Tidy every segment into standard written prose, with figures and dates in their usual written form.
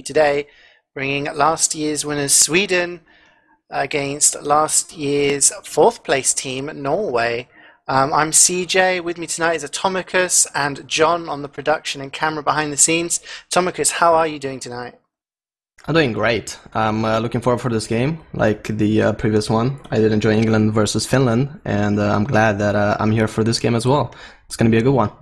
today, bringing last year's winners Sweden against last year's fourth place team Norway. I'm CeeJay. With me tonight is Atomicus and John on the production and camera behind the scenes. Atomicus, how are you doing tonight? I'm doing great. I'm looking forward for this game, like the previous one. I did enjoy England versus Finland, and I'm glad that I'm here for this game as well. It's going to be a good one.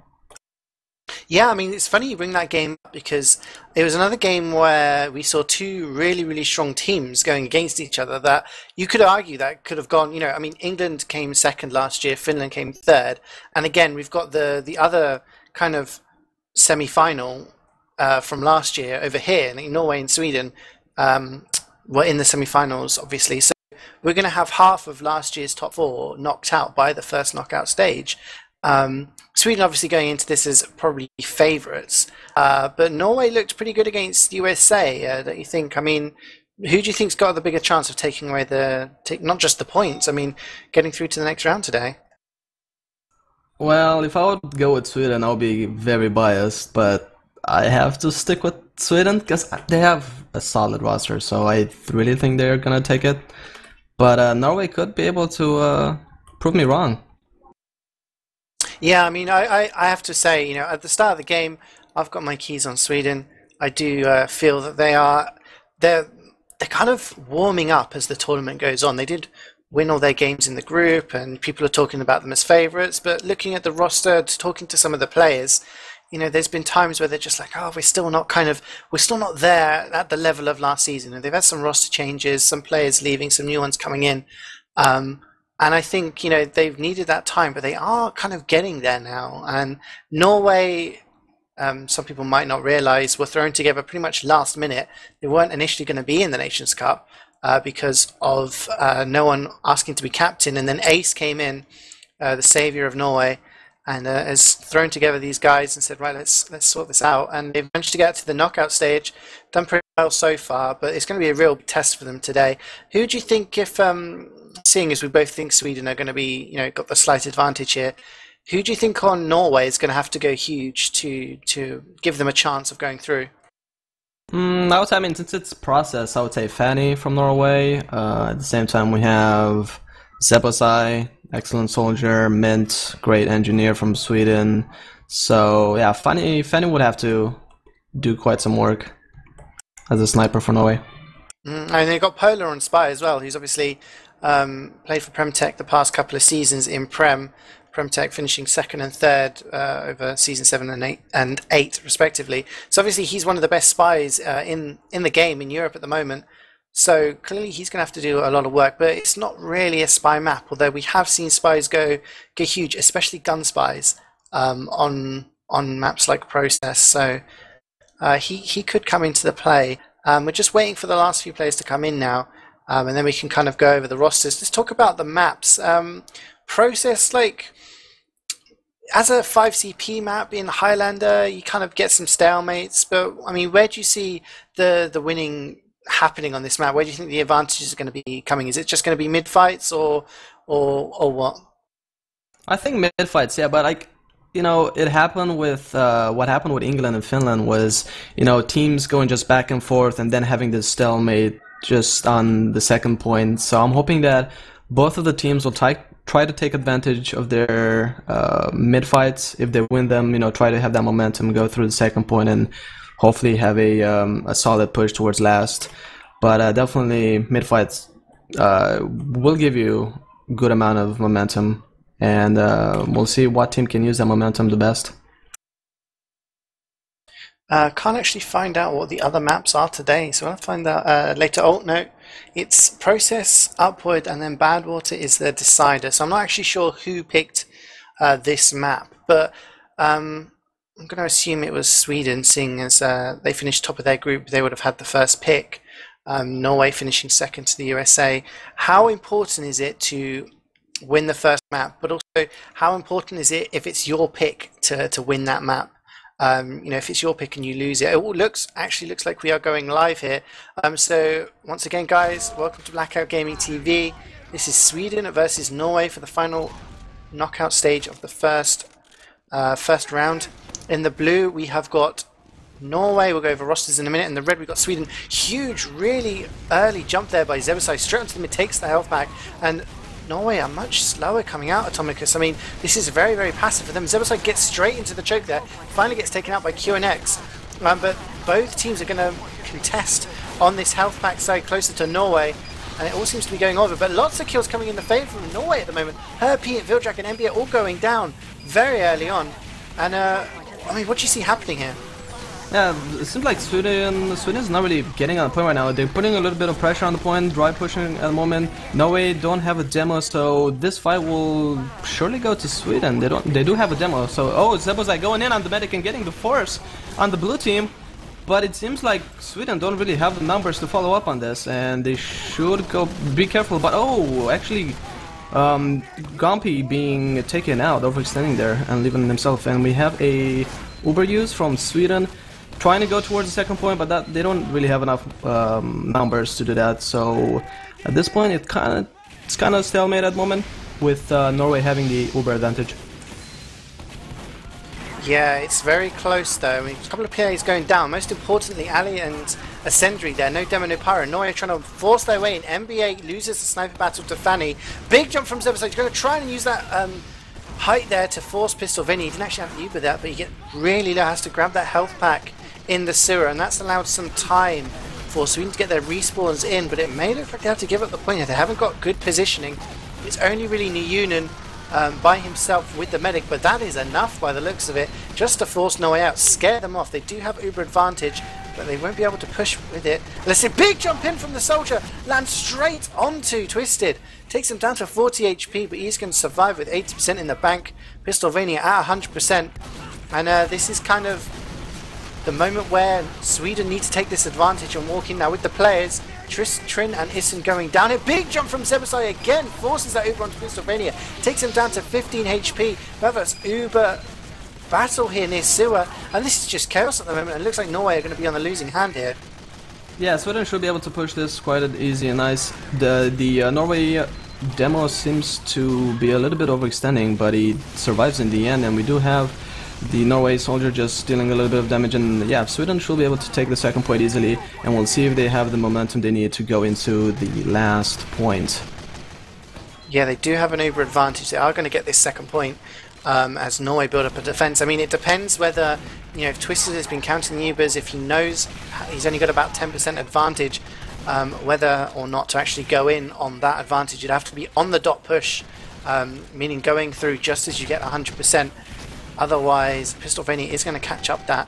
Yeah, I mean, it's funny you bring that game up because it was another game where we saw two really, really strong teams going against each other that you could argue that could have gone, I mean, England came second last year, Finland came third. And again, we've got the other kind of semi-final from last year over here. Norway and Sweden were in the semi-finals, obviously. So we're going to have half of last year's top four knocked out by the first knockout stage. Sweden obviously going into this as probably favourites, but Norway looked pretty good against the USA, don't you think? I mean, who do you think's got the bigger chance of taking away not just the points, I mean, getting through to the next round today? Well, if I would go with Sweden, I'll be very biased, but I have to stick with Sweden because they have a solid roster, so I really think they're gonna take it. But Norway could be able to prove me wrong. Yeah, I mean, I have to say, at the start of the game, I've got my keys on Sweden. I do feel that they're kind of warming up as the tournament goes on. They did win all their games in the group, and people are talking about them as favourites. But looking at the roster, talking to some of the players, there's been times where they're just like, oh, we're still not there at the level of last season. And they've had some roster changes, some players leaving, some new ones coming in. And I think, they've needed that time, but they are kind of getting there now. And Norway, some people might not realize, were thrown together pretty much last minute. They weren't initially going to be in the Nations Cup because of no one asking to be captain. And then Ace came in, the savior of Norway, and has thrown together these guys and said, right, let's sort this out. And they've managed to get to the knockout stage, done pretty well so far, but it's going to be a real test for them today. Who do you think, if seeing as we both think Sweden are going to be, got the slight advantage here, who do you think on Norway is going to have to go huge to give them a chance of going through? I would say, I mean, since it's process, I would say Fanny from Norway. At the same time, we have Zebosai, excellent soldier, Mint, great engineer from Sweden. So yeah, Fanny would have to do quite some work as a sniper for Norway. And they got Polar on Spy as well. He's obviously played for Premtech the past couple of seasons in Premtech finishing second and third over season 7 and 8 respectively. So obviously he's one of the best spies in the game in Europe at the moment. So clearly he's going to have to do a lot of work, but it's not really a spy map, although we have seen spies go huge, especially gun spies on maps like Process. So he could come into the play. We're just waiting for the last few players to come in now, and then we can kind of go over the rosters. Let's talk about the maps. Process, like, as a 5CP map in Highlander, you kind of get some stalemates, but I mean, where do you see the winning happening on this map? Where do you think the advantages are going to be coming? Is it just going to be mid fights or what? I think mid fights, yeah, but like, it happened with what happened with England and Finland was, teams going just back and forth and then having this stalemate just on the second point. So I'm hoping that both of the teams will try to take advantage of their mid fights. If they win them, try to have that momentum, go through the second point, and hopefully have a solid push towards last. But definitely mid fights will give you a good amount of momentum. And we'll see what team can use that momentum the best. Can't actually find out what the other maps are today, so I'll find out later. Oh, no, it's Process, Upward, and then Badwater is the decider. So I'm not actually sure who picked this map, but I'm going to assume it was Sweden, seeing as they finished top of their group, they would have had the first pick. Norway finishing second to the USA. How important is it to win the first map, but also how important is it if it's your pick to win that map? If it's your pick and you lose it. It actually looks like we are going live here. So once again, guys, welcome to BlackOut Gaming TV. This is Sweden versus Norway for the final knockout stage of the first round. In the blue, we have got Norway. We'll go over rosters in a minute. And the red, we've got Sweden. Huge, really early jump there by Zebasai. Straight onto the mid, takes the health pack. And Norway are much slower coming out, Atomicus. I mean, this is very, very passive for them. Zebasai gets straight into the choke there. Finally gets taken out by QNX. But both teams are going to contest on this health pack side closer to Norway. And it all seems to be going over. But lots of kills coming in the favour from Norway at the moment. Her, Pete, Vildrak and NBA all going down very early on. And, I mean, what do you see happening here? Yeah, it seems like Sweden's not really getting on the point right now. They're putting a little bit of pressure on the point, drive pushing at the moment. Norway don't have a demo, so this fight will surely go to Sweden. They do have a demo, so Zebasai going in on the medic and getting the force on the blue team. But it seems like Sweden don't really have the numbers to follow up on this, and they should be careful. But actually, Gompi being taken out, overextending there and leaving himself, and we have a Uber use from Sweden. Trying to go towards the second point, but they don't really have enough numbers to do that. So at this point, it's kind of stalemate at the moment, with Norway having the Uber advantage. Yeah, it's very close though. I mean, a couple of PAs going down. Most importantly, Ali and Ascendry there. No demo, no pyro. Norway trying to force their way in. NBA loses the sniper battle to Fanny. Big jump from Zebasai. He's going to try and use that height there to force Pistol Vinny. He didn't actually have the Uber there, but he get really low. Has to grab that health pack in the sewer, and that's allowed some time for Sweden to get their respawns in, but it may look like they have to give up the point here. They haven't got good positioning. It's only really Nyunen by himself with the medic, but that is enough by the looks of it, just to force Norway out, scare them off. They do have Uber advantage, but they won't be able to push with it. Let's see, big jump in from the soldier, lands straight onto Twisted, takes him down to 40 HP, but he's going to survive with 80% in the bank. Pistolvania at 100%, and this is kind of the moment where Sweden need to take this advantage and walk in now with the players. Trin and Issen going down. A big jump from Zebasai again, forces that Uber onto Pennsylvania, takes him down to 15 HP. That's Uber battle here near Sewer, and this is just chaos at the moment. It looks like Norway are going to be on the losing hand here. Yeah, Sweden should be able to push this quite easy and nice. The Norway demo seems to be a little bit overextending, but he survives in the end, and we do have the Norway soldier just dealing a little bit of damage, and yeah, Sweden should be able to take the second point easily, and we'll see if they have the momentum they need to go into the last point. Yeah, they do have an Uber advantage. They are going to get this second point as Norway build up a defense. I mean, it depends whether, you know, if Twisted has been counting the Ubers, if he knows he's only got about 10% advantage, whether or not to actually go in on that advantage. You'd have to be on the dot push, meaning going through just as you get 100%. Otherwise, Pistolvania is going to catch up that.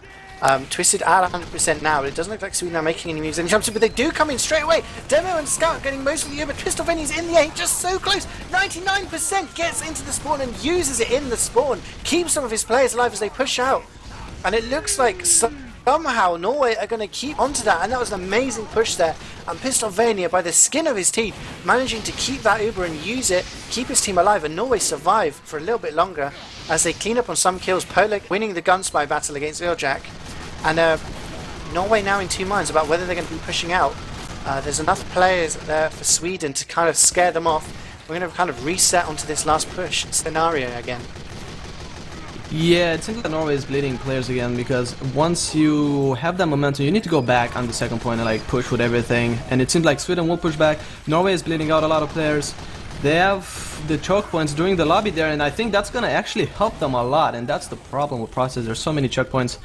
Twisted at 100% now, but it doesn't look like Sweden are making any moves anytime soon, but they do come in straight away. Demo and Scout getting most of the Uber. Pistolvania's in the A, just so close. 99% gets into the spawn and uses it in the spawn. Keeps some of his players alive as they push out. And it looks like somehow Norway are going to keep onto that, and that was an amazing push there. And Pistolvania, by the skin of his teeth, managing to keep that Uber and use it, keep his team alive, and Norway survive for a little bit longer as they clean up on some kills. Polak winning the gunspy battle against Iljack, and Norway now in two minds about whether they're going to be pushing out. There's enough players there for Sweden to kind of scare them off. We're going to kind of reset onto this last push scenario again. Yeah, it seems like Norway is bleeding players again, because once you have that momentum, you need to go back on the second point and like push with everything. And it seems like Sweden will push back. Norway is bleeding out a lot of players. They have the choke points during the lobby there, and I think that's gonna actually help them a lot. And that's the problem with Process. There's so many checkpoints,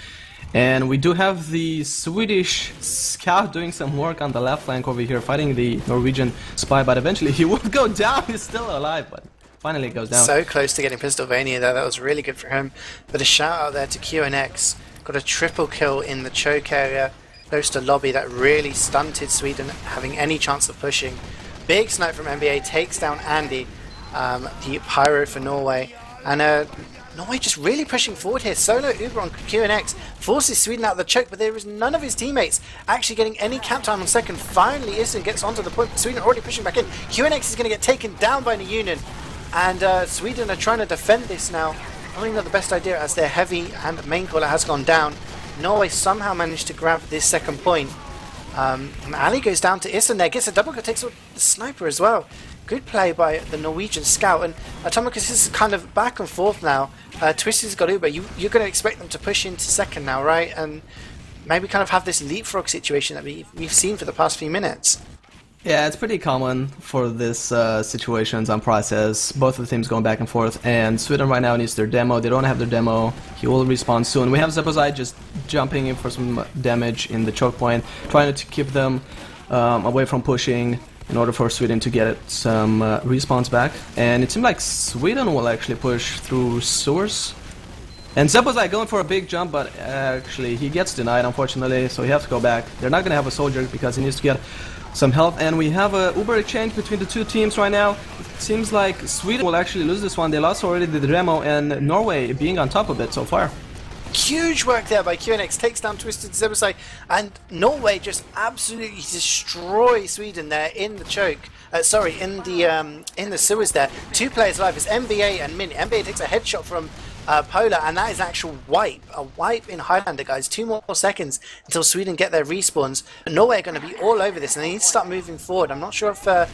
and we do have the Swedish scout doing some work on the left flank over here, fighting the Norwegian spy. But eventually he would go down. He's still alive, but finally it goes down. So close to getting Pistolvania there. That was really good for him. But a shout out there to QNX. Got a triple kill in the choke area, close to lobby. That really stunted Sweden having any chance of pushing. Big snipe from NBA takes down Andy, the pyro for Norway. And Norway just really pushing forward here. Solo Uber on QNX forces Sweden out of the choke, but there is none of his teammates actually getting any cap time on second. Finally, Issen gets onto the point, but Sweden already pushing back in. QNX is going to get taken down by Nyunen. And Sweden are trying to defend this now. Probably not the best idea as their heavy and main caller has gone down. Norway somehow managed to grab this second point. And Ali goes down to Issen there, gets a double kill, takes out the sniper as well. Good play by the Norwegian scout. And Atomicus is kind of back and forth now. Twisted's got Uber. You're going to expect them to push into second now, right? And maybe kind of have this leapfrog situation that we've seen for the past few minutes. Yeah, it's pretty common for this situations on process. Both of the teams going back and forth, and Sweden right now needs their demo. They don't have their demo. He will respawn soon. We have CeeJay just jumping in for some damage in the choke point, trying to keep them away from pushing in order for Sweden to get some respawns back. And it seems like Sweden will actually push through sewers. And CeeJay going for a big jump, but actually he gets denied, unfortunately, so he has to go back. They're not going to have a soldier because he needs to get some health, and we have a Uber exchange between the two teams right now. It seems like Sweden will actually lose this one. They lost already the demo, and Norway being on top of it so far. Huge work there by QNX, takes down Twisted CeeJay, and Norway just absolutely destroy Sweden there in the choke. Sorry, in the sewers there. 2 players alive. It's MBA and Min. MBA takes a headshot from Polar, and that is an actual wipe. A wipe in Highlander, guys. 2 more seconds until Sweden get their respawns. But Norway are going to be all over this, and they need to start moving forward. I'm not sure if,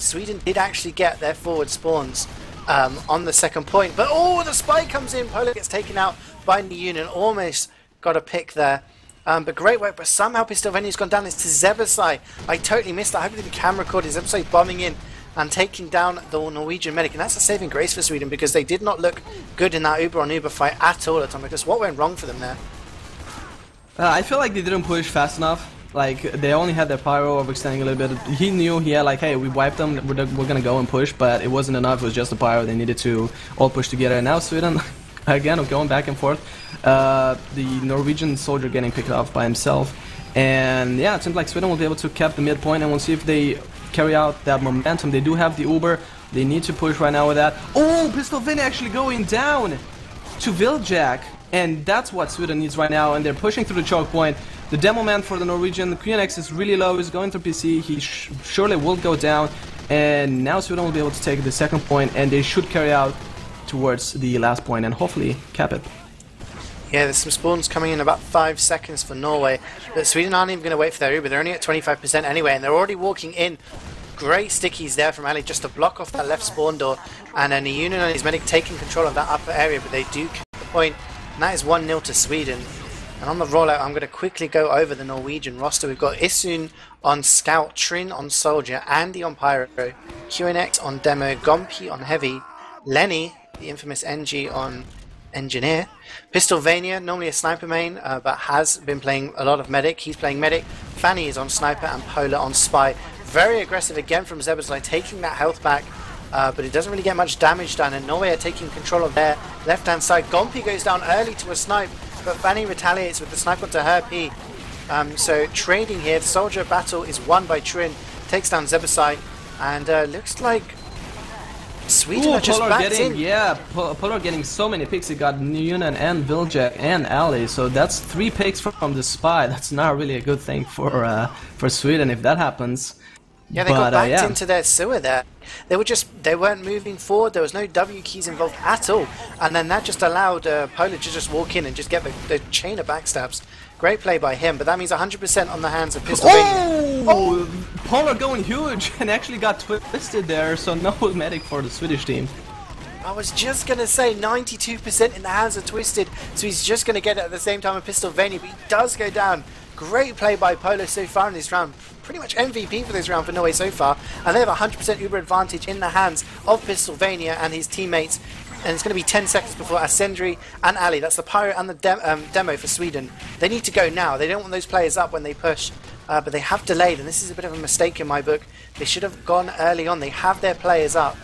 Sweden did actually get their forward spawns on the second point. But, oh, the spy comes in. Polar gets taken out by the Union. Almost got a pick there. But great work, but somehow Pistovenia's gone down. It's to CeeJay. I totally missed that. I hope the camera recorded CeeJay bombing in and taking down the Norwegian medic, and that's a saving grace for Sweden because they did not look good in that Uber on Uber fight at all. Atomicus, what went wrong for them there? I feel like they didn't push fast enough. Like, they only had their pyro overextending a little bit. He knew he had like, hey, we wiped them, we're gonna go and push, but it wasn't enough. It was just the pyro. They needed to all push together, and now Sweden again going back and forth. The Norwegian soldier getting picked off by himself, and yeah, it seems like Sweden will be able to cap the midpoint, and we'll see if they carry out that momentum. They do have the Uber. They need to push right now with that. Oh, Pistovenia actually going down to Viljak, and that's what Sweden needs right now, and they're pushing through the choke point. The demo man for the Norwegian, the QNX is really low. He's going through PC. He surely will go down, and now Sweden will be able to take the second point, and they should carry out towards the last point and hopefully cap it. Yeah, there's some spawns coming in about 5 seconds for Norway, but Sweden aren't even going to wait for their Uber. They're only at 25% anyway, and they're already walking in. Great stickies there from Ali just to block off that left spawn door, and then the Union and his medic taking control of that upper area, but they do get the point, and that is 1-0 to Sweden. And on the rollout, I'm going to quickly go over the Norwegian roster. We've got Isun on Scout, Trin on Soldier, Andy on Pyro, QNX on Demo, Gompi on Heavy, Lenny, the infamous NG, on Engineer, Pistovenia, normally a sniper main, but has been playing a lot of medic. He's playing medic. Fanny is on sniper, and Polar on spy. Very aggressive again from CeeJay, taking that health back, but it doesn't really get much damage done, and Norway are taking control of their left-hand side. Gompi goes down early to a snipe, but Fanny retaliates with the snipe onto her P. So trading here, the soldier battle is won by Trin, takes down CeeJay, and looks like Sweden are just backed in. Yeah, Polar getting so many picks. He got Nunan and Viljak and Ali, so that's 3 picks from the spy. That's not really a good thing for Sweden if that happens. Yeah, they got backed into their sewer there. They weren't moving forward. There was no W keys involved at all, and then that just allowed Polar to just walk in and just get the chain of backstabs. Great play by him, but that means 100% on the hands of Pistovenia. Oh! Polar going huge and actually got twisted there, so no medic for the Swedish team. I was just going to say 92% in the hands of Twisted, so he's just going to get it at the same time as Pistovenia, but he does go down. Great play by Polar so far in this round. Pretty much MVP for this round for Norway so far, and they have 100% Uber advantage in the hands of Pistovenia and his teammates. And it's going to be 10 seconds before Ascendry and Ali. That's the Pyro and the demo for Sweden. They need to go now. They don't want those players up when they push, but they have delayed, and this is a bit of a mistake in my book. They should have gone early on. They have their players up.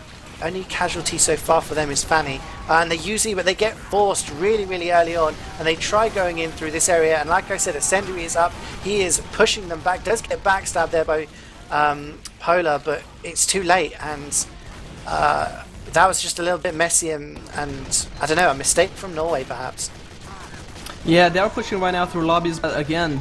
Only casualty so far for them is Fanny, and they usually, but they get forced really, really early on, and they try going in through this area. And like I said, Ascendry is up. He is pushing them back. Does get backstabbed there by Polar, but it's too late, and that was just a little bit messy, and I don't know, a mistake from Norway perhaps. Yeah, they are pushing right now through lobbies, but again,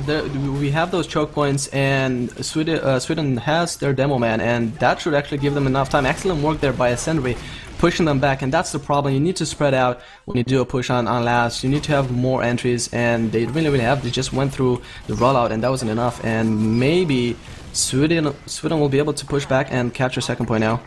we have those choke points, and Sweden has their demo man, and that should actually give them enough time. Excellent work there by Ascendry, pushing them back, and that's the problem. You need to spread out when you do a push on last. You need to have more entries, and they really have. They just went through the rollout, and that wasn't enough, and maybe Sweden will be able to push back and capture second point now.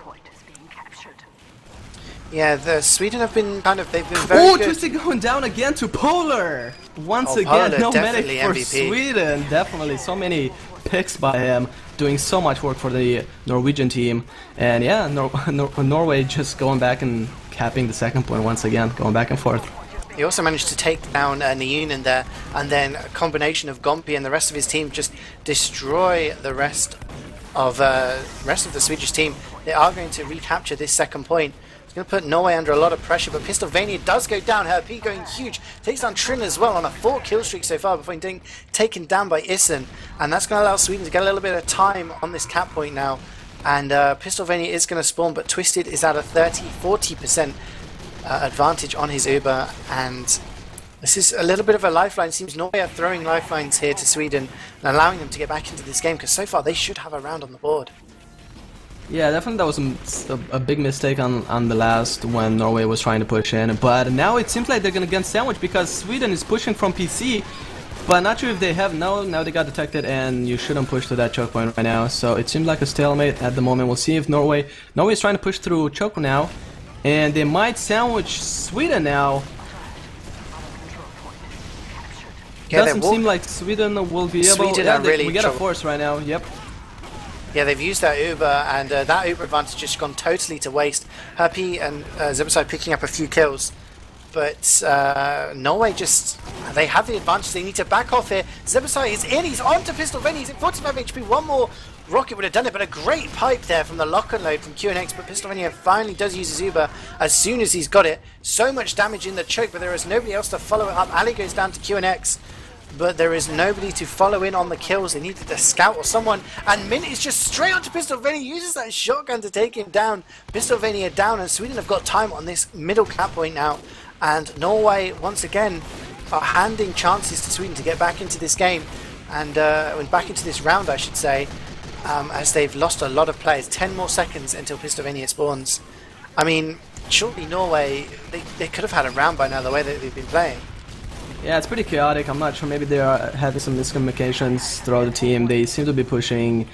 Yeah, the Sweden have been they've been very good. Twisted going down again to Polar! once Oh, again, Polar, no medic definitely for MVP. Sweden. Definitely so many picks by him, doing so much work for the Norwegian team. And yeah, Norway just going back and capping the second point once again, going back and forth. He also managed to take down Niyunen there, and then a combination of Gompi and the rest of his team just destroy the rest of the Swedish team. They are going to recapture this second point. It's going to put Norway under a lot of pressure, but Pistolvania does go down. Her P going huge. Takes down Trin as well on a 4 kill streak so far before getting taken down by Isen. And that's going to allow Sweden to get a little bit of time on this cap point now. And Pistolvania is going to spawn, but Twisted is at a 40% advantage on his Uber. And this is a little bit of a lifeline. It seems Norway are throwing lifelines here to Sweden and allowing them to get back into this game, because so far they should have a round on the board. Yeah, definitely that was a big mistake on the last when Norway was trying to push in. But now it seems like they're going to get sandwiched because Sweden is pushing from PC. But not sure if they have. No, now they got detected, and you shouldn't push to that choke point right now. So it seems like a stalemate at the moment. We'll see if Norway is trying to push through choke now. And they might sandwich Sweden now. Yeah, doesn't seem like Sweden will be able. Sweden Yeah, are really we get a force right now. Yep. Yeah, they've used that Uber, and that Uber advantage has gone totally to waste. Herpy and Zebasai picking up a few kills, but Norway they have the advantage. They need to back off here. Zebasai is in, he's on to Pistolvania, he's at 45 HP. One more rocket would have done it, but a great pipe there from the lock and load from QNX, but Pistolvania finally does use his Uber as soon as he's got it. So much damage in the choke, but there is nobody else to follow it up. Ali goes down to QNX. But there is nobody to follow in on the kills. They needed a scout or someone. And Mint is just straight onto Pistolvania. Uses that shotgun to take him down. Pistolvania down. And Sweden have got time on this middle cap point now. And Norway, once again, are handing chances to Sweden to get back into this game. And back into this round, I should say. As they've lost a lot of players. 10 more seconds until Pistolvania spawns. I mean, surely Norway, they could have had a round by now the way that they've been playing. Yeah, it's pretty chaotic. I'm not sure. Maybe they are having some miscommunications throughout the team. They seem to be pushing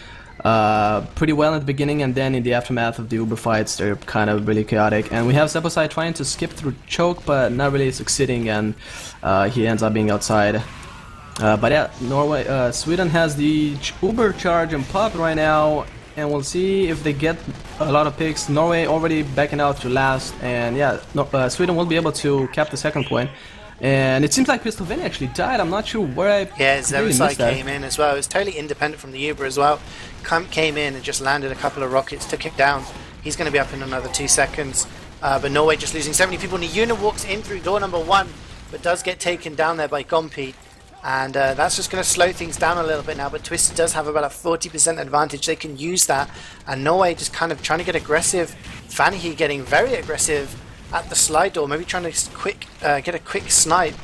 pretty well at the beginning, and then in the aftermath of the Uber fights, they're kind of really chaotic. And we have Zebasai trying to skip through choke, but not really succeeding, and he ends up being outside. But yeah, Sweden has the Uber charge and pop right now, and we'll see if they get a lot of picks. Norway already backing out to last, and yeah, Sweden will be able to cap the second point. And it seems like Pistolvania actually died. I'm not sure where I Zebasai came in as well. It was totally independent from the Uber as well. Came in and just landed a couple of rockets, took him down. He's going to be up in another 2 seconds. But Norway just losing 70 people. Niyuna walks in through door number 1, but does get taken down there by Gompi. And that's just going to slow things down a little bit now. But Twisted does have about a 40% advantage. They can use that. And Norway just kind of trying to get aggressive. Fanahy getting very aggressive at the slide door, maybe trying to get a quick snipe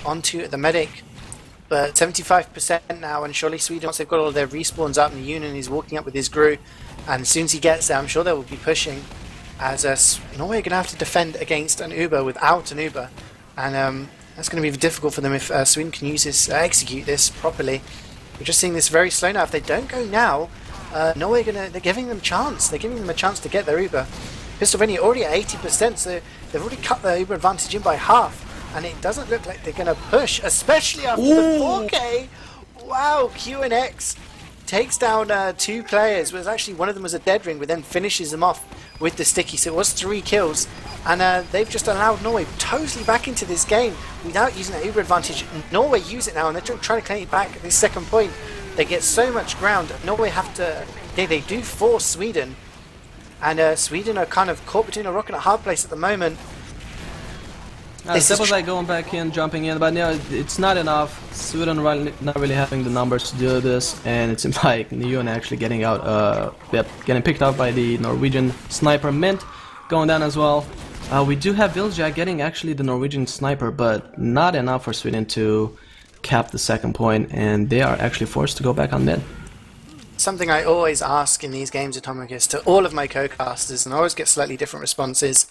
onto the medic. But 75% now, and surely Sweden, once they've got all their respawns up, and the Union is walking up with his Gru, and as soon as he gets there, I'm sure they will be pushing, as Norway are going to have to defend against an Uber without an Uber, and that's going to be difficult for them if Sweden can execute this properly. We're just seeing this very slow now. If they don't go now, Norway they're giving them chance. They're giving them a chance to get their Uber. Pistolvania already at 80%, so they've already cut their Uber advantage in by half, and it doesn't look like they're going to push, especially after the 4K. Wow, QNX takes down 2 players. Well, actually, one of them was a dead ring, but then finishes them off with the sticky, so it was 3 kills, and they've just allowed Norway totally back into this game without using that Uber advantage. Norway use it now, and they're trying to claim it back at this second point. They get so much ground. Norway have to... They do force Sweden, and Sweden are kind of caught between a rock and a hard place at the moment. This was like going back in, jumping in, but yeah, it's not enough. Sweden not really having the numbers to do this, and it seems like Niyun actually getting out, getting picked up by the Norwegian sniper Mint, going down as well. We do have Vilja getting actually the Norwegian sniper, but not enough for Sweden to cap the second point, and they are actually forced to go back on mid. Something I always ask in these games, Atomicus, to all of my co-casters, and I always get slightly different responses.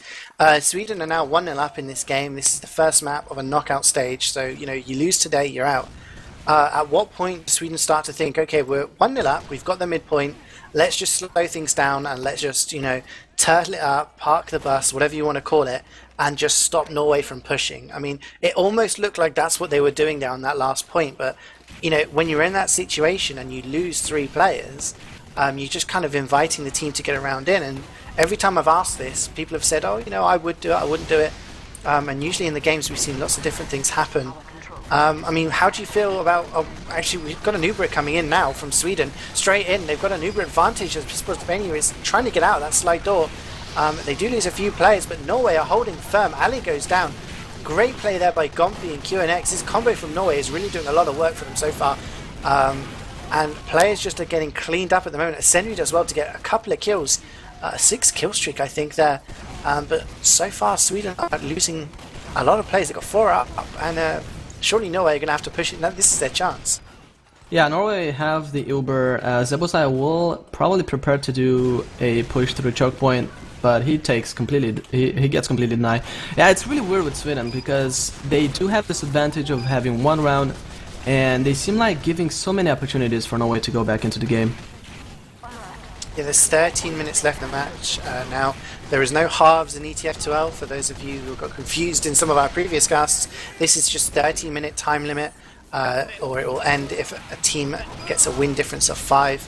Sweden are now 1-0 up in this game. This is the first map of a knockout stage, so you lose today, you're out. At what point does Sweden start to think, okay, we're 1-0 up, we've got the midpoint, let's just slow things down and let's just, turtle it up, park the bus, whatever you want to call it, and just stop Norway from pushing. I mean, it almost looked like that's what they were doing there on that last point, but you know, when you're in that situation and you lose 3 players, you're just kind of inviting the team to get around in. And every time I've asked this, people have said, oh, you know, I would do it, I wouldn't do it. And usually in the games we've seen lots of different things happen. I mean, how do you feel about... actually, we've got an Uber coming in now from Sweden. Straight in, they've got an Uber advantage as Pennsylvania is trying to get out of that slide door. They do lose a few players, but Norway are holding firm. Ali goes down. Great play there by Gompi and QNX. This combo from Norway is really doing a lot of work for them so far. And players just are getting cleaned up at the moment. Sendry does well to get a couple of kills. A 6 kill streak, I think, there. But so far, Sweden are losing a lot of players. They've got 4 up, and surely Norway are going to have to push it. Now, this is their chance. Yeah, Norway have the Uber. Zebosai will probably prepare to do a push through choke point, but he takes completely. He gets completely denied. Yeah, it's really weird with Sweden because they do have this advantage of having 1 round, and they seem like giving so many opportunities for Norway to go back into the game. Yeah, there's 13 minutes left in the match now. There is no halves in ETF2L for those of you who got confused in some of our previous casts. This is just 30-minute time limit, or it will end if a team gets a win difference of 5,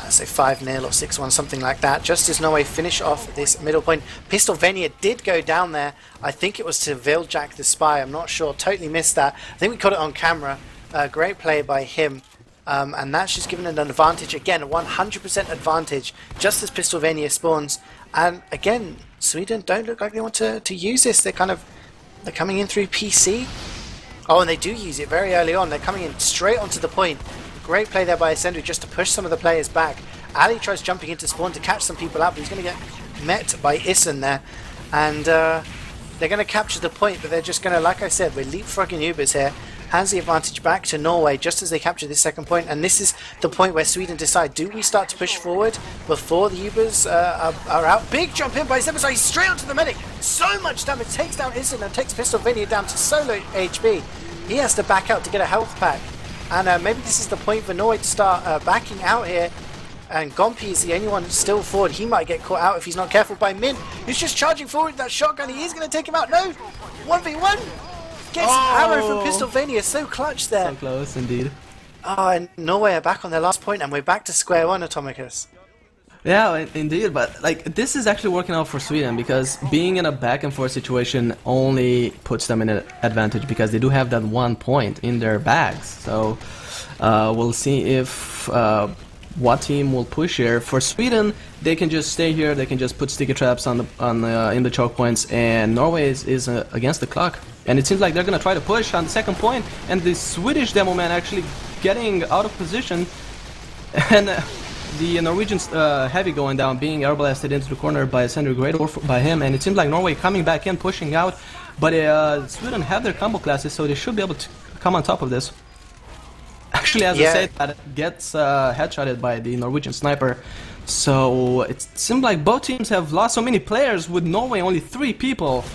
so 5-0 or 6-1, something like that. Just as Norway finish off this middle point, Pistolvania did go down there. I think it was to Viljack the Spy, I'm not sure, totally missed that. I think we caught it on camera. Great play by him. And that's just given an advantage again, a 100% advantage, just as Pistolvania spawns. And again, Sweden don't look like they want to use this. They're coming in through PC. Oh, and they do use it very early on. They're coming in straight onto the point. Great play there by Ascendry just to push some of the players back. Ali tries jumping into spawn to catch some people out, but he's going to get met by Issen there. And they're going to capture the point, but they're just going to, like I said, we're leapfrogging Ubers here. Hands the advantage back to Norway just as they capture this second point, and this is the point where Sweden decide, do we start to push forward before the Ubers are out? Big jump in by Zebasai, straight onto the medic, so much damage, takes down Issen and takes Pistolvania down to solo HP. He has to back out to get a health pack, and maybe this is the point for Norway to start backing out here, and Gompi is the only one still forward. He might get caught out if he's not careful by Mint, who's just charging forward with that shotgun. He is going to take him out, no, 1v1! Gets an arrow from Pistolvania, so clutch there. So close, indeed. Oh, and Norway are back on their last point, and we're back to square one, Atomicus. Yeah, indeed, but like this is actually working out for Sweden because being in a back and forth situation only puts them in an advantage because they do have that 1 point in their bags. So we'll see if what team will push here. For Sweden, they can just stay here. They can just put sticky traps in the choke points, and Norway is against the clock. And it seems like they're gonna try to push on the second point, and the Swedish demo man actually getting out of position, and the Norwegian heavy going down, being air blasted into the corner by Sender, great work by him. And it seems like Norway coming back in, pushing out, but Sweden have their combo classes, so they should be able to come on top of this. Actually, as I said, that gets headshotted by the Norwegian sniper. So it seems like both teams have lost so many players, with Norway only 3 people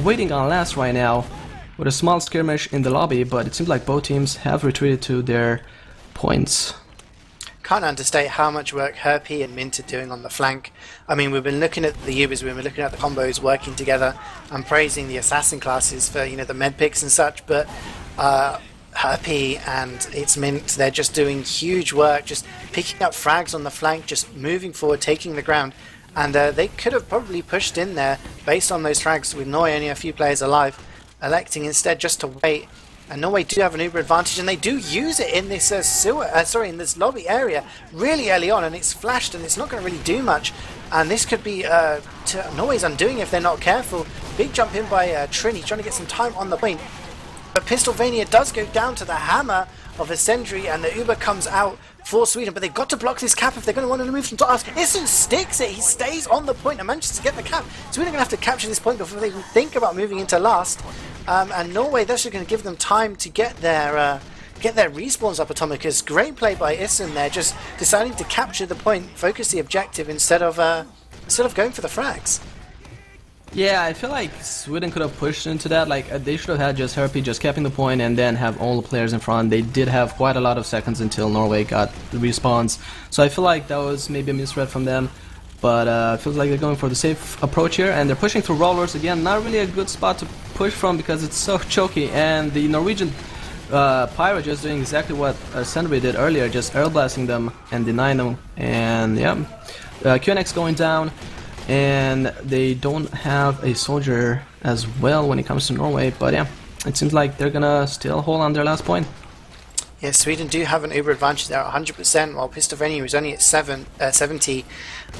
waiting on last right now, with a small skirmish in the lobby, but it seems like both teams have retreated to their points. Can't understate how much work Herpy and Mint are doing on the flank. I mean, we've been looking at the Ubers, we've been looking at the combos working together, and praising the assassin classes for, you know, the med picks and such, but Herpy and its Mint, they're just doing huge work, just picking up frags on the flank, just moving forward, taking the ground. And they could have probably pushed in there based on those frags with Norway only a few players alive, electing instead just to wait. And Norway do have an Uber advantage, and they do use it in this in this lobby area really early on, and it's flashed, and it's not going to really do much. And this could be to Norway's undoing if they're not careful. Big jump in by Trini, trying to get some time on the point. But Pistolvania does go down to the hammer of Ascendry, and the Uber comes out for Sweden, but they've got to block this cap if they're going to want to move from top. Issen sticks it, he stays on the point and manages to get the cap. Sweden are going to have to capture this point before they even think about moving into last. And Norway, they're actually going to give them time to get their respawns up. Atomicus, great play by Issen there, just deciding to capture the point, focus the objective instead of going for the frags. Yeah, I feel like Sweden could have pushed into that. Like they should have had just Herpy just capping the point and then have all the players in front. They did have quite a lot of seconds until Norway got the respawns, so I feel like that was maybe a misread from them. but feels like they're going for the safe approach here, and they're pushing through rollers again. Not really a good spot to push from because it's so choky, and the Norwegian Pyro just doing exactly what Sentry did earlier, just air blasting them and denying them. And yeah, QNX going down, and they don't have a soldier as well when it comes to Norway, but yeah, it seems like they're gonna still hold on their last point. Yeah, Sweden do have an uber advantage there at 100%, while Pistovenia is only at 70.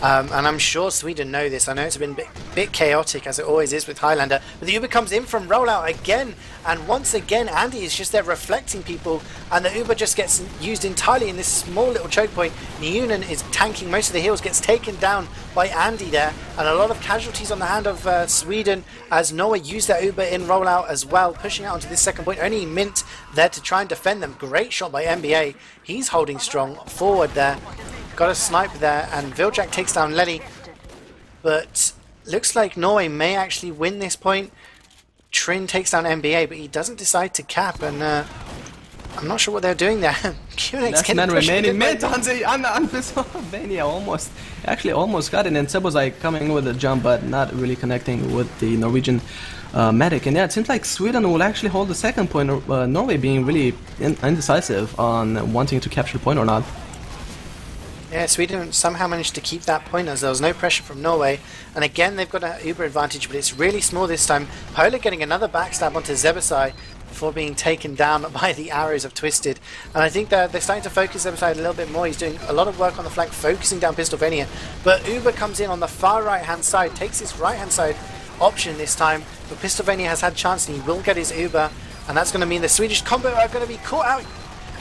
And I'm sure Sweden know this. I know it's been a bit chaotic, as it always is with Highlander, but the uber comes in from rollout again, and once again Andy is just there reflecting people, and the uber just gets used entirely in this small little choke point. Neunen is tanking most of the heals, gets taken down by Andy there, and a lot of casualties on the hand of Sweden as Norway used their uber in rollout as well, pushing out onto this second point. Only Mint there to try and defend them. Great shot by NBA. He's holding strong forward there. Got a snipe there, and Viljak takes down Lenny. But looks like Norway may actually win this point. Trin takes down NBA, but he doesn't decide to cap, and I'm not sure what they're doing there. Last man remaining mid on Pistovenia, almost got it, and CeeJay coming with a jump, but not really connecting with the Norwegian medic. And yeah, it seems like Sweden will actually hold the second point, Norway being really indecisive on wanting to capture the point or not. Yeah, Sweden somehow managed to keep that point as there was no pressure from Norway, and again they've got an uber advantage, but it's really small this time. Polar getting another backstab onto CeeJay before being taken down by the arrows of Twisted, and I think they're starting to focus CeeJay a little bit more. He's doing a lot of work on the flank, focusing down Pistovenia, but Uber comes in on the far right hand side, takes his right hand side option this time, but Pistovenia has had chance and he will get his Uber, and that's going to mean the Swedish combo are going to be caught out.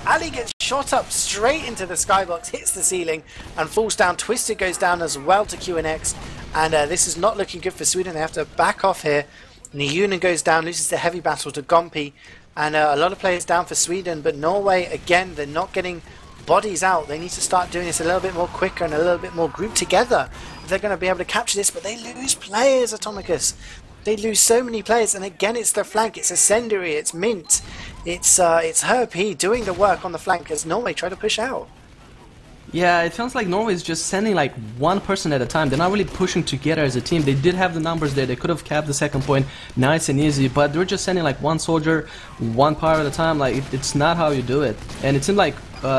Ali gets shot up straight into the skybox, hits the ceiling and falls down. Twisted goes down as well to QNX, and this is not looking good for Sweden. They have to back off here. Neunen goes down, loses the heavy battle to Gompi, and a lot of players down for Sweden, but Norway, again, they're not getting bodies out. They need to start doing this a little bit more quicker and a little bit more grouped together if they're going to be able to capture this, but they lose players, Atomicus. They lose so many players, and again it's the flank, it's Ascendery, it's Mint, it's Herp doing the work on the flank as Norway try to push out. Yeah, it sounds like Norway is just sending like one person at a time. They're not really pushing together as a team. They did have the numbers there, they could have capped the second point nice and easy, but they're just sending like one soldier, one power at a time. Like it's not how you do it. And it seemed like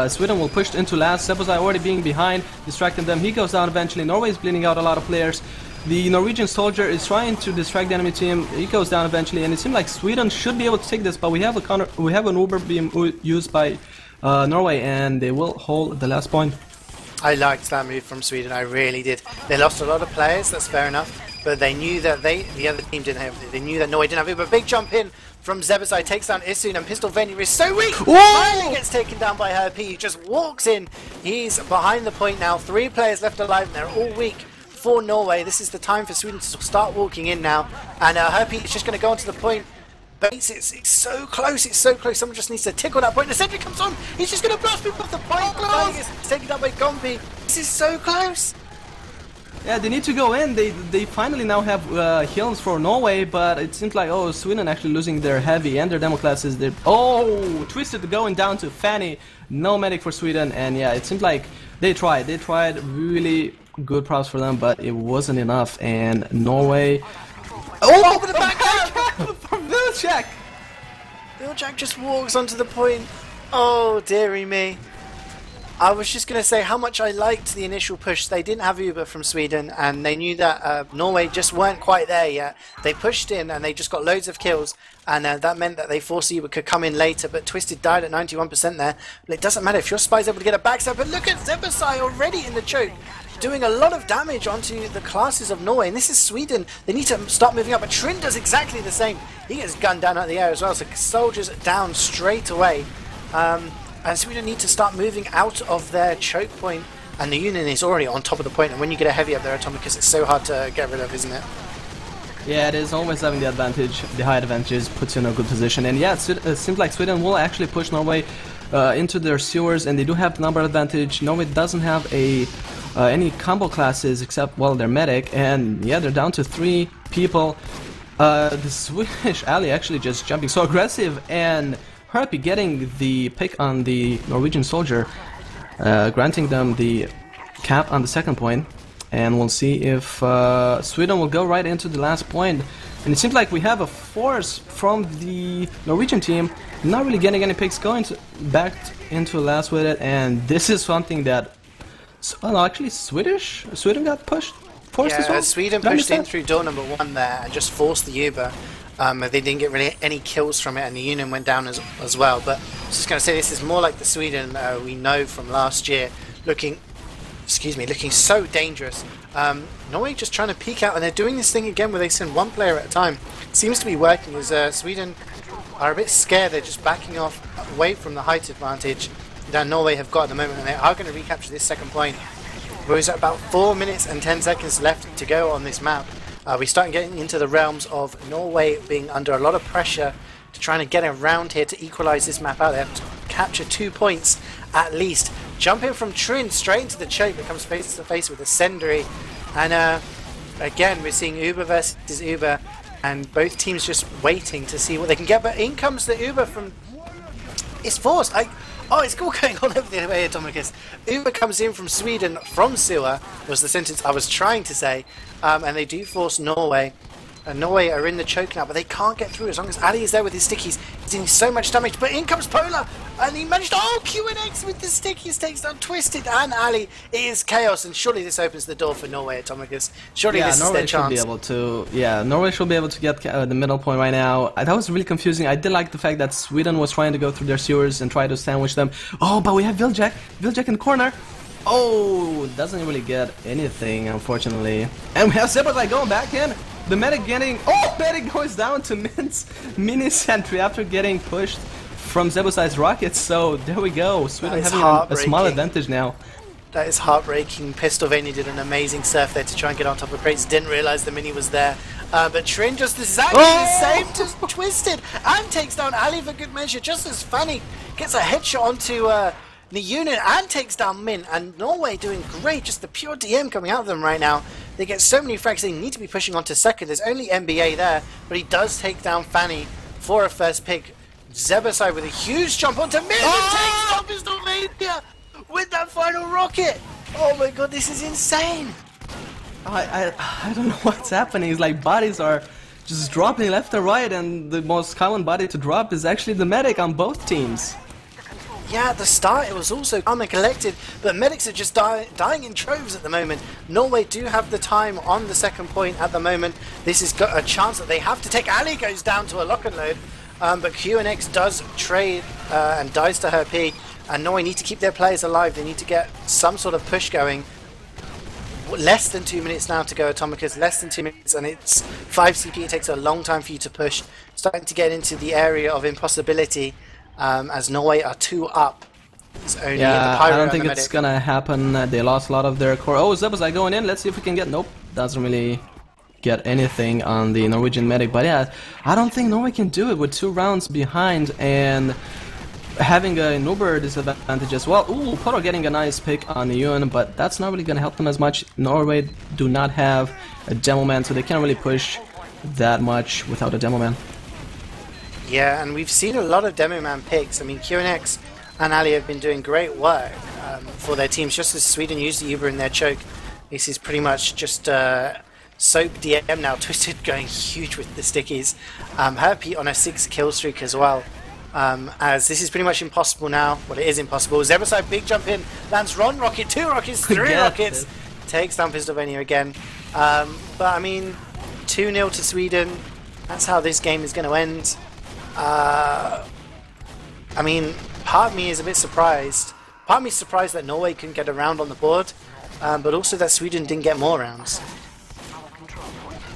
Sweden will push into last. CeeJay already being behind, distracting them. He goes down eventually. Norway is bleeding out a lot of players. The Norwegian soldier is trying to distract the enemy team. He goes down eventually, and it seems like Sweden should be able to take this, but we have an Uber being used by Norway, and they will hold the last point. I liked that move from Sweden, I really did. They lost a lot of players, that's fair enough, but they knew that the other team didn't have it. They knew that Norway didn't have it, but big jump in from CeeJay takes down Isun, and Pistovenia is so weak! Finally gets taken down by Herp. He just walks in. He's behind the point now. 3 players left alive, and they're all weak for Norway. This is the time for Sweden to start walking in now, and Herp is just going to go onto the point base. It's so close, it's so close. Someone just needs to tickle that point. The sentry comes on, he's just going to blast people off the point. It's taken down by Gompi. This is so close. Yeah, they need to go in. They finally now have heals for Norway, but it seems like, oh, Sweden actually losing their heavy and their demo classes. Oh, Twisted going down to Fanny. No medic for Sweden, and yeah, it seems like they tried really good props for them, but it wasn't enough, and Norway... Oh, the back from Viljak! Viljak just walks onto the point. Oh, dearie me. I was just going to say how much I liked the initial push. They didn't have Uber from Sweden, and they knew that Norway just weren't quite there yet. They pushed in, and they just got loads of kills, and that meant that they forced Uber could come in later, but Twisted died at 91% there. But it doesn't matter if your spy's able to get a backstab, but look at CeeJay already in the choke, doing a lot of damage onto the classes of Norway, and this is Sweden. They need to start moving up, but Trin does exactly the same. He gets gunned down out of the air as well, so soldiers down straight away. And Sweden need to start moving out of their choke point, and the Union is already on top of the point, and when you get a heavy up there, Atomicus, it's so hard to get rid of, isn't it? Yeah, it is. Always having the advantage, the high advantage puts you in a good position, and yeah, it seems like Sweden will actually push Norway into their sewers, and they do have the number advantage. Norway doesn't have any combo classes except, well, their medic, and yeah, they're down to 3 people. The Swedish ally actually just jumping so aggressive, and Herpy getting the pick on the Norwegian soldier, granting them the cap on the second point. and we'll see if Sweden will go right into the last point. And it seems like we have a force from the Norwegian team, not really getting any picks, going back into last with it, and this is something that, oh no, actually Sweden got pushed, forced as well. Sweden pushed in through door number 1 there and just forced the Uber. They didn't get really any kills from it, and the Union went down as well. But I was just going to say, this is more like the Sweden we know from last year, looking so dangerous. Norway just trying to peek out, and they're doing this thing again where they send one player at a time. Seems to be working, as Sweden are a bit scared. They're just backing off away from the height advantage that Norway have got at the moment, and they are going to recapture this second point. There's about 4 minutes and 10 seconds left to go on this map. We're starting getting into the realms of Norway being under a lot of pressure to trying to get around here to equalise this map out. They have to capture 2 points at least. Jump in from Trin straight into the choke that comes face to face with the Sendry. And again, we're seeing Uber versus Uber, and both teams just waiting to see what they can get. But in comes the Uber from... It's forced! Oh, it's all going on over the way, Atomicus. Uber comes in from Sweden, from Sewer, was the sentence I was trying to say. And they do force Norway. And Norway are in the choke now, but they can't get through as long as Ali is there with his stickies. He's doing so much damage, but in comes Polar, and he managed. Oh, QNX with the stickies takes down Twisted and Ali. It is chaos, and surely this opens the door for Norway, Atomicus. Surely this is their chance. Norway should be able to get the middle point right now. That was really confusing. I did like the fact that Sweden was trying to go through their sewers and try to sandwich them. Oh, but we have Viljak in the corner. Oh, doesn't really get anything, unfortunately. And we have CeeJay going back in. The medic getting... Oh, medic goes down to mini sentry after getting pushed from CeeJay's rockets. So there we go. Sweden having a small advantage now. That is heartbreaking. Pistovania did an amazing surf there to try and get on top of crates. Didn't realize the mini was there. But Trin just exactly the same, just Twisted, and takes down Ali for good measure. Just as funny, gets a headshot onto the Union and takes down Min. And Norway doing great. Just the pure DM coming out of them right now. They get so many frags, they need to be pushing on to second. There's only NBA there, but he does take down Fanny for a first pick. CeeJay with a huge jump onto Min and takes down Pistovania with that final rocket. Oh my god, this is insane. I don't know what's happening. It's like bodies are just dropping left and right, and the most common body to drop is actually the medic on both teams. Yeah, at the start it was also calm and collected, but medics are just dying in troves at the moment. Norway do have the time on the second point at the moment. This has got a chance that they have to take. Ali goes down to a lock and load, but QNX does trade and dies to her P. And Norway need to keep their players alive. They need to get some sort of push going. Less than 2 minutes now to go, Atomicus. Less than 2 minutes, and it's 5 CP. It takes a long time for you to push. Starting to get into the area of impossibility. As Norway are 2 up. It's only I don't think it's gonna happen. They lost a lot of their core. Oh, CeeJay going in. Let's see if we can get... Nope, doesn't really get anything on the Norwegian medic. But yeah, I don't think Norway can do it with 2 rounds behind and having an Uber disadvantage as well. Ooh, Poto getting a nice pick on the UN, but that's not really gonna help them as much. Norway do not have a demo man, so they can't really push that much without a demo man. Yeah, and we've seen a lot of Demo Man picks. I mean, QNX and Ali have been doing great work for their teams. Just as Sweden used the Uber in their choke, this is pretty much just Soap DM now. Twisted going huge with the stickies. Herpy on a 6 kill streak as well. As this is pretty much impossible now. Well, it is impossible. CeeJay big jump in, lands Ron rocket, 2 rockets, 3 rockets. Takes down Pistovania again. But I mean, 2-0 to Sweden. That's how this game is going to end. I mean, part of me is a bit surprised. Part of me is surprised that Norway couldn't get a round on the board, but also that Sweden didn't get more rounds.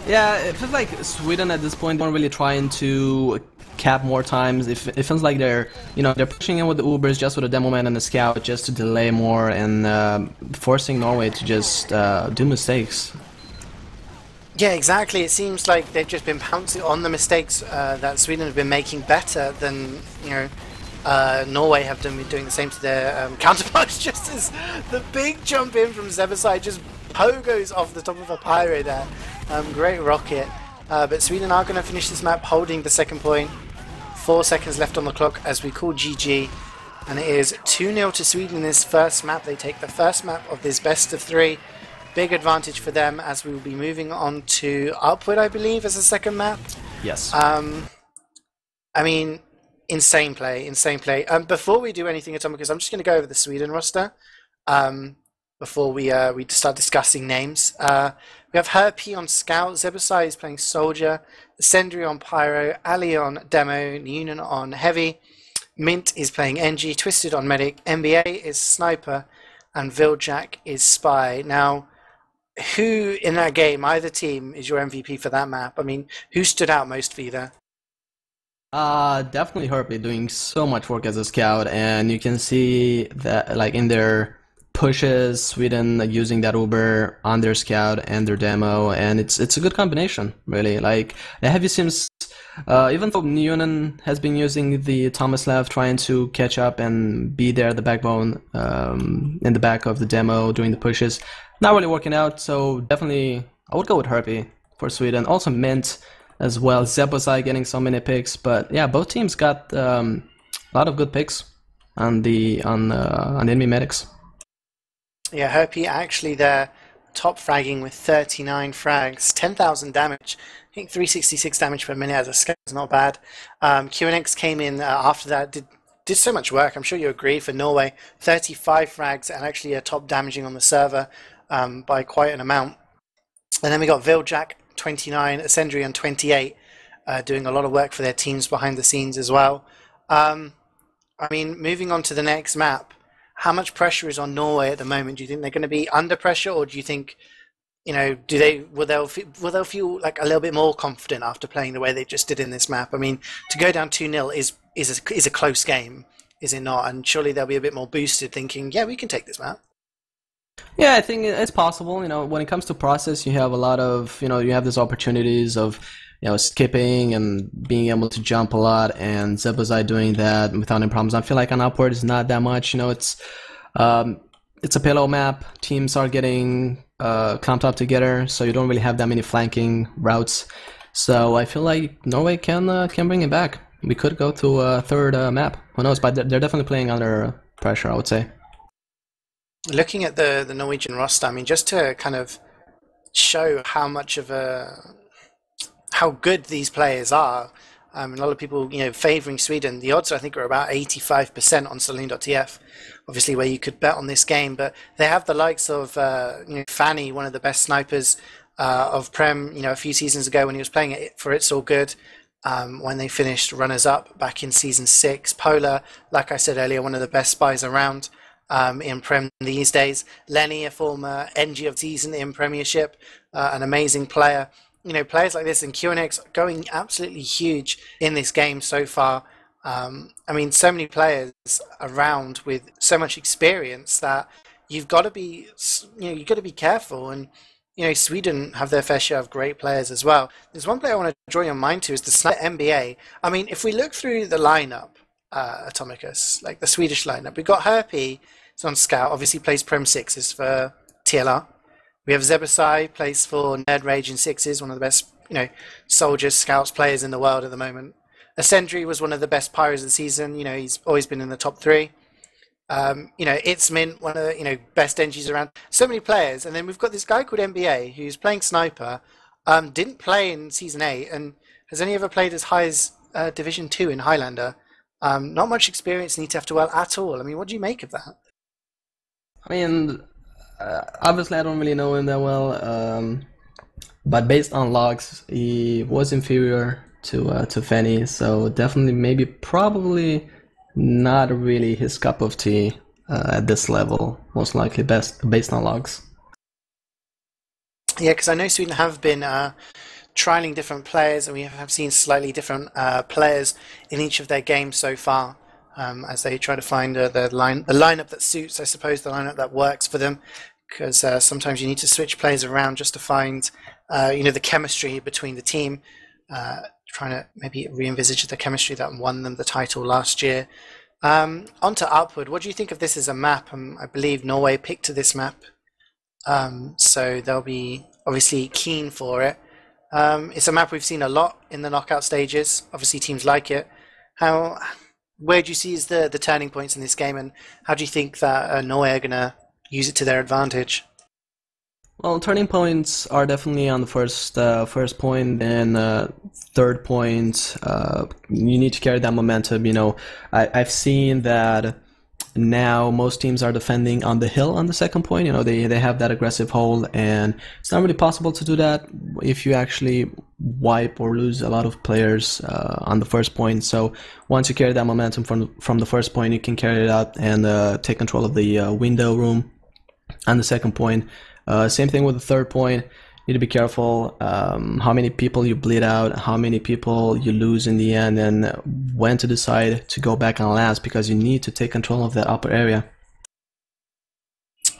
Yeah, it feels like Sweden at this point aren't really trying to cap more times. It feels like they're pushing in with the Ubers just with a demo man and a scout just to delay more and forcing Norway to just do mistakes. Yeah, exactly. It seems like they've just been pouncing on the mistakes that Sweden have been making better than, Norway have been doing the same to their counterparts. Just as the big jump in from CeeJay just pogos off the top of a pyro there. Great rocket. But Sweden are going to finish this map holding the second point. 4 seconds left on the clock as we call GG. And it is 2-0 to Sweden in this first map. They take the first map of this best of 3. big advantage for them as we will be moving on to Upward, I believe, as the second map. Yes. I mean, insane play, insane play. Before we do anything, Atomicus, I'm just going to go over the Sweden roster before we start discussing names. We have Herpy on Scout, Zebasai is playing Soldier, Sendry on Pyro, Ali on Demo, Noonan on Heavy, Mint is playing NG, Twisted on Medic, NBA is Sniper, and Viljack is Spy. Now, who in that game, either team, is your MVP for that map? I mean, who stood out most for you there? Definitely Herpy doing so much work as a scout, and you can see that like in their pushes, Sweden using that Uber on their scout and their demo, and it's a good combination, really. Like the heavy sims, even though Noonan has been using the Tomislav, trying to catch up and be there, the backbone in the back of the demo, doing the pushes, not really working out. So definitely, I would go with Herpy for Sweden. Also Mint as well. Zebosai getting so many picks, but yeah, both teams got a lot of good picks on the enemy medics. Yeah, Herpy actually there, top fragging with 39 frags, 10,000 damage. I think 366 damage per minute as a scout is not bad. QNX came in after that, did so much work. I'm sure you agree for Norway. 35 frags and actually a top damaging on the server by quite an amount. And then we got Viljack 29, Ascendry on 28, doing a lot of work for their teams behind the scenes as well. I mean, moving on to the next map, how much pressure is on Norway at the moment? Do you think they're going to be under pressure, or do you think, you know, will they feel like a little bit more confident after playing the way they just did in this map? I mean, to go down 2-0 is a close game, is it not? And surely they'll be a bit more boosted, thinking, yeah, we can take this map. Yeah, I think it's possible. You know, when it comes to process, you have a lot of, you know, you have these opportunities of, you know, skipping and being able to jump a lot, and Zebazai doing that without any problems. I feel like on Upward is not that much. You know, it's a pillow map. Teams are getting clumped up together, so you don't really have that many flanking routes. So I feel like Norway can bring it back. We could go to a third map. Who knows? But they're definitely playing under pressure, I would say. Looking at the Norwegian roster, I mean, just to kind of show how much of how good these players are. A lot of people, you know, favouring Sweden. The odds, I think, are about 85% on Saloon.tf, obviously, where you could bet on this game. But they have the likes of, you know, Fanny, one of the best snipers of Prem, you know, a few seasons ago when he was playing it for It's All Good, when they finished runners-up back in Season 6. Polar, like I said earlier, one of the best spies around in Prem these days. Lenny, a former NG of season in Premiership, an amazing player. You know, players like this and QNX going absolutely huge in this game so far. I mean, so many players around with so much experience that you've got to be, you know, you've got to be careful. And you know, Sweden have their fair share of great players as well. There's one player I want to draw your mind to is the Sniper NBA. I mean, if we look through the lineup, Atomicus, like the Swedish lineup, we've got Herpy, is on Scout, obviously plays Prem 6s for TLR. We have Zebasai, plays for Nerd Rage in 6s, one of the best, you know, soldiers, scouts, players in the world at the moment. Ascendry was one of the best pyros of the season. You know, he's always been in the top 3. You know, it's Mint, one of the, you know, best NGs around. So many players. And then we've got this guy called NBA who's playing Sniper, didn't play in Season 8, and has only ever played as high as Division 2 in Highlander. Not much experience in ETF2L at all. I mean, what do you make of that? I mean, obviously I don't really know him that well, but based on logs, he was inferior to Fanny, so definitely, maybe, probably not really his cup of tea at this level, most likely based on logs. Yeah, because I know Sweden have been trialing different players, and we have seen slightly different players in each of their games so far. As they try to find the lineup that suits, I suppose, the lineup that works for them, because sometimes you need to switch players around just to find, you know, the chemistry between the team, trying to maybe re-envisage the chemistry that won them the title last year. On to Upward. What do you think of this as a map? I believe Norway picked to this map, so they'll be obviously keen for it. It's a map we've seen a lot in the knockout stages. Obviously, teams like it. Where do you see as the turning points in this game, and how do you think that Norway are going to use it to their advantage? Well, turning points are definitely on the first point, and third point. You need to carry that momentum. I've seen that now most teams are defending on the hill on the second point. They have that aggressive hold, and it's not really possible to do that if you actually wipe or lose a lot of players on the first point. So once you carry that momentum from the first point, you can carry it out and take control of the window room on the second point. Same thing with the third point. You need to be careful how many people you bleed out, how many people you lose in the end, and when to decide to go back on last, because you need to take control of that upper area.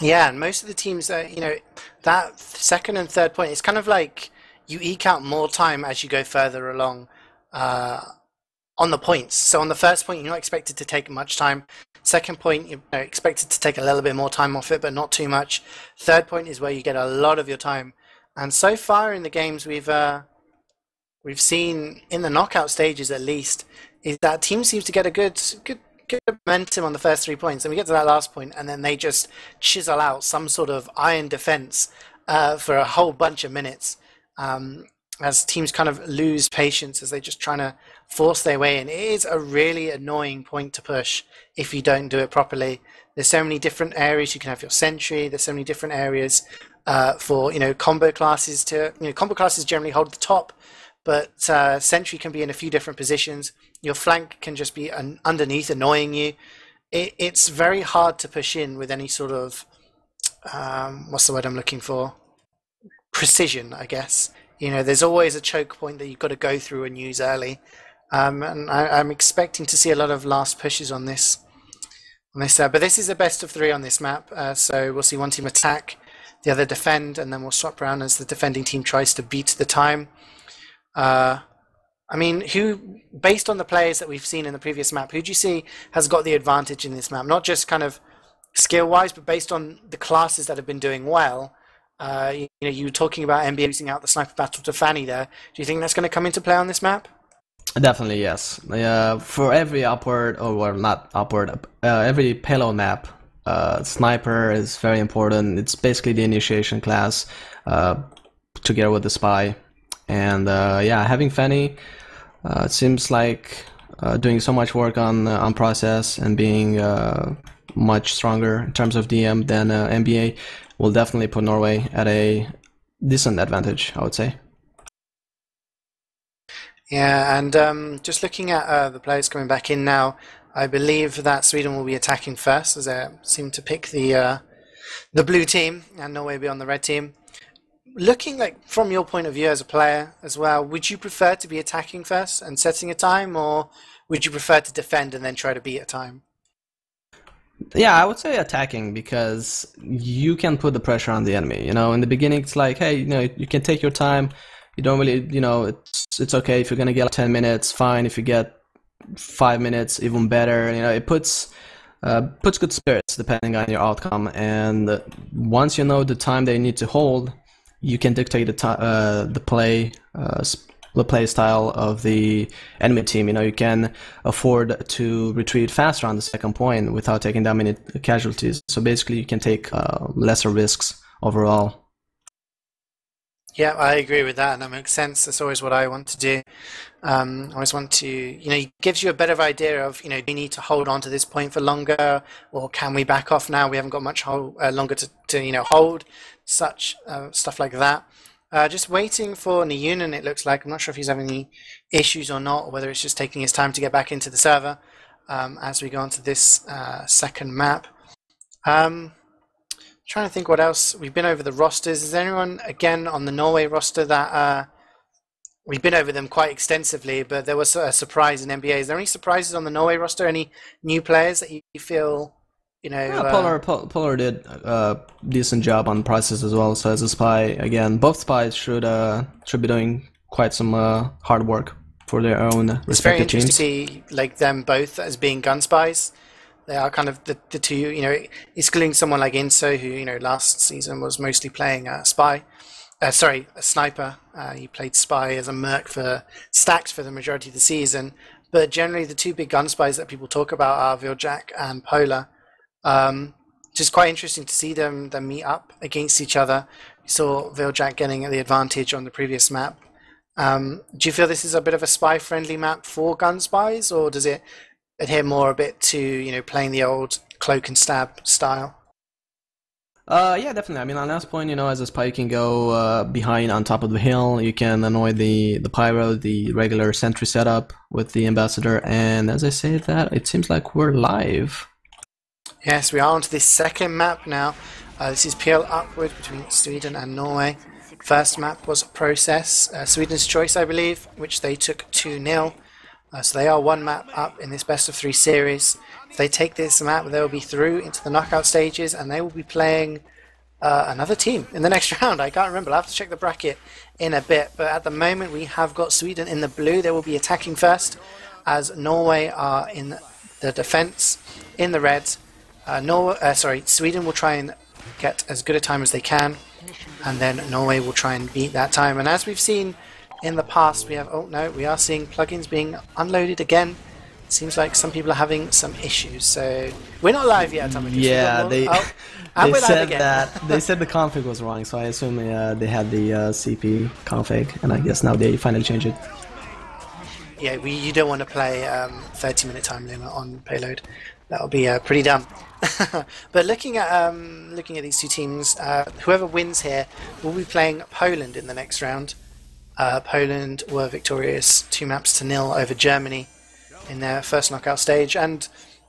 Yeah, and most of the teams, that second and third point, it's kind of like you eke out more time as you go further along on the points. So on the first point, you're not expected to take much time. Second point, you're expected to take a little bit more time off it, but not too much. Third point is where you get a lot of your time. And so far in the games we've seen in the knockout stages, at least, is that team seems to get a good momentum on the first 3 points, and we get to that last point, and then they just chisel out some sort of iron defense for a whole bunch of minutes. As teams kind of lose patience as they're just trying to force their way in. It is a really annoying point to push if you don't do it properly. There's so many different areas. You can have your sentry. There's so many different areas for combo classes to combo classes generally hold the top, but sentry can be in a few different positions. Your flank can just be underneath annoying you. It's very hard to push in with any sort of what's the word I'm looking for? Precision, I guess. There's always a choke point that you've got to go through and use early, and I'm expecting to see a lot of last pushes on this. But this is a best of 3 on this map, so we'll see one team attack, the other defend, and then we'll swap around as the defending team tries to beat the time. Who, based on the players that we've seen in the previous map, who do you see has got the advantage in this map? Not just kind of skill-wise, but based on the classes that have been doing well. You were talking about NBA using out the sniper battle to Fanny there. Do you think that's going to come into play on this map? Definitely, yes. For every upward, or well, not upward, every payload map, sniper is very important. It's basically the initiation class together with the spy. And having Fanny, it seems like doing so much work on process and being much stronger in terms of DM than NBA will definitely put Norway at a decent advantage, I would say. Yeah, and just looking at the players coming back in now, I believe that Sweden will be attacking first, as they seem to pick the blue team, and Norway will be on the red team. Looking like from your point of view as a player as well, would you prefer to be attacking first and setting a time, or would you prefer to defend and then try to beat a time? Yeah, I would say attacking, because you can put the pressure on the enemy. In the beginning, it's like, hey, you can take your time. You don't really, it's okay if you're gonna get 10 minutes, fine. If you get 5 minutes, even better. It puts good spirits depending on your outcome. And once you know the time they need to hold, you can dictate the play style of the enemy team. You can afford to retreat faster on the second point without taking that many casualties. So basically, you can take lesser risks overall. Yeah, I agree with that, and that makes sense. That's always what I want to do. I always want to, it gives you a better idea of, do you need to hold on to this point for longer, or can we back off now? We haven't got much longer to hold, such stuff like that. Just waiting for Niyunen, it looks like. I'm not sure if he's having any issues or not, or whether it's just taking his time to get back into the server as we go on to this second map. Trying to think what else. We've been over the rosters. Is there anyone, again, on the Norway roster that we've been over them quite extensively, but there was a surprise in NBA. Is there any surprises on the Norway roster? Any new players that you feel, Polar did a decent job on prices as well. So as a spy, again, both spies should be doing quite some hard work for their own respective teams. It's very interesting to see them both as being gun spies. They are kind of the two, excluding someone like Inso, who, last season was mostly playing a sniper. He played spy as a merc for stacks for the majority of the season. But generally, the two big gun spies that people talk about are Viljak and Polar. Just quite interesting to see them meet up against each other. You saw Viljack getting the advantage on the previous map. Do you feel this is a bit of a spy-friendly map for gun spies, or does it adhere more a bit to playing the old cloak and stab style? Yeah, definitely. I mean, on last point, as a spy, you can go behind on top of the hill. You can annoy the pyro, the regular sentry setup with the ambassador. And as I say that, it seems like we're live. Yes, we are on to this second map now. This is PL Upward between Sweden and Norway. First map was Process, Sweden's choice, I believe, which they took 2-0. So they are one map up in this best of 3 series. If they take this map, they will be through into the knockout stages, and they will be playing another team in the next round. I can't remember. I'll have to check the bracket in a bit. But at the moment, we have got Sweden in the blue. They will be attacking first, as Norway are in the defense in the red. Sweden will try and get as good a time as they can, and then Norway will try and beat that time. And as we've seen in the past, we are seeing plugins being unloaded again. Seems like some people are having some issues. So we're not live yet, Atomicus. Yeah, they said that they said the config was wrong, so I assume they had the CP config, and I guess now they finally changed it. Yeah, you don't want to play 30-minute time limit on payload. That'll be pretty dumb. But looking at these two teams, whoever wins here will be playing Poland in the next round. Poland were victorious 2-0 over Germany in their first knockout stage, and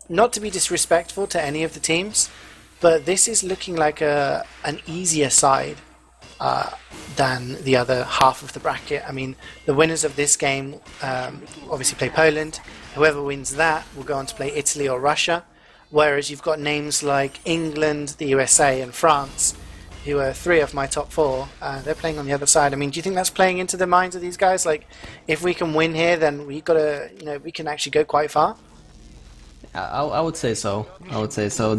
not to be disrespectful to any of the teams, but this is looking like an easier side than the other half of the bracket. I mean, the winners of this game obviously play Poland. Whoever wins that will go on to play Italy or Russia, whereas you've got names like England, the USA and France, who are 3 of my top 4. They're playing on the other side. I mean, do you think that's playing into the minds of these guys? Like, if we can win here, then we can actually go quite far. I would say so. I would say so.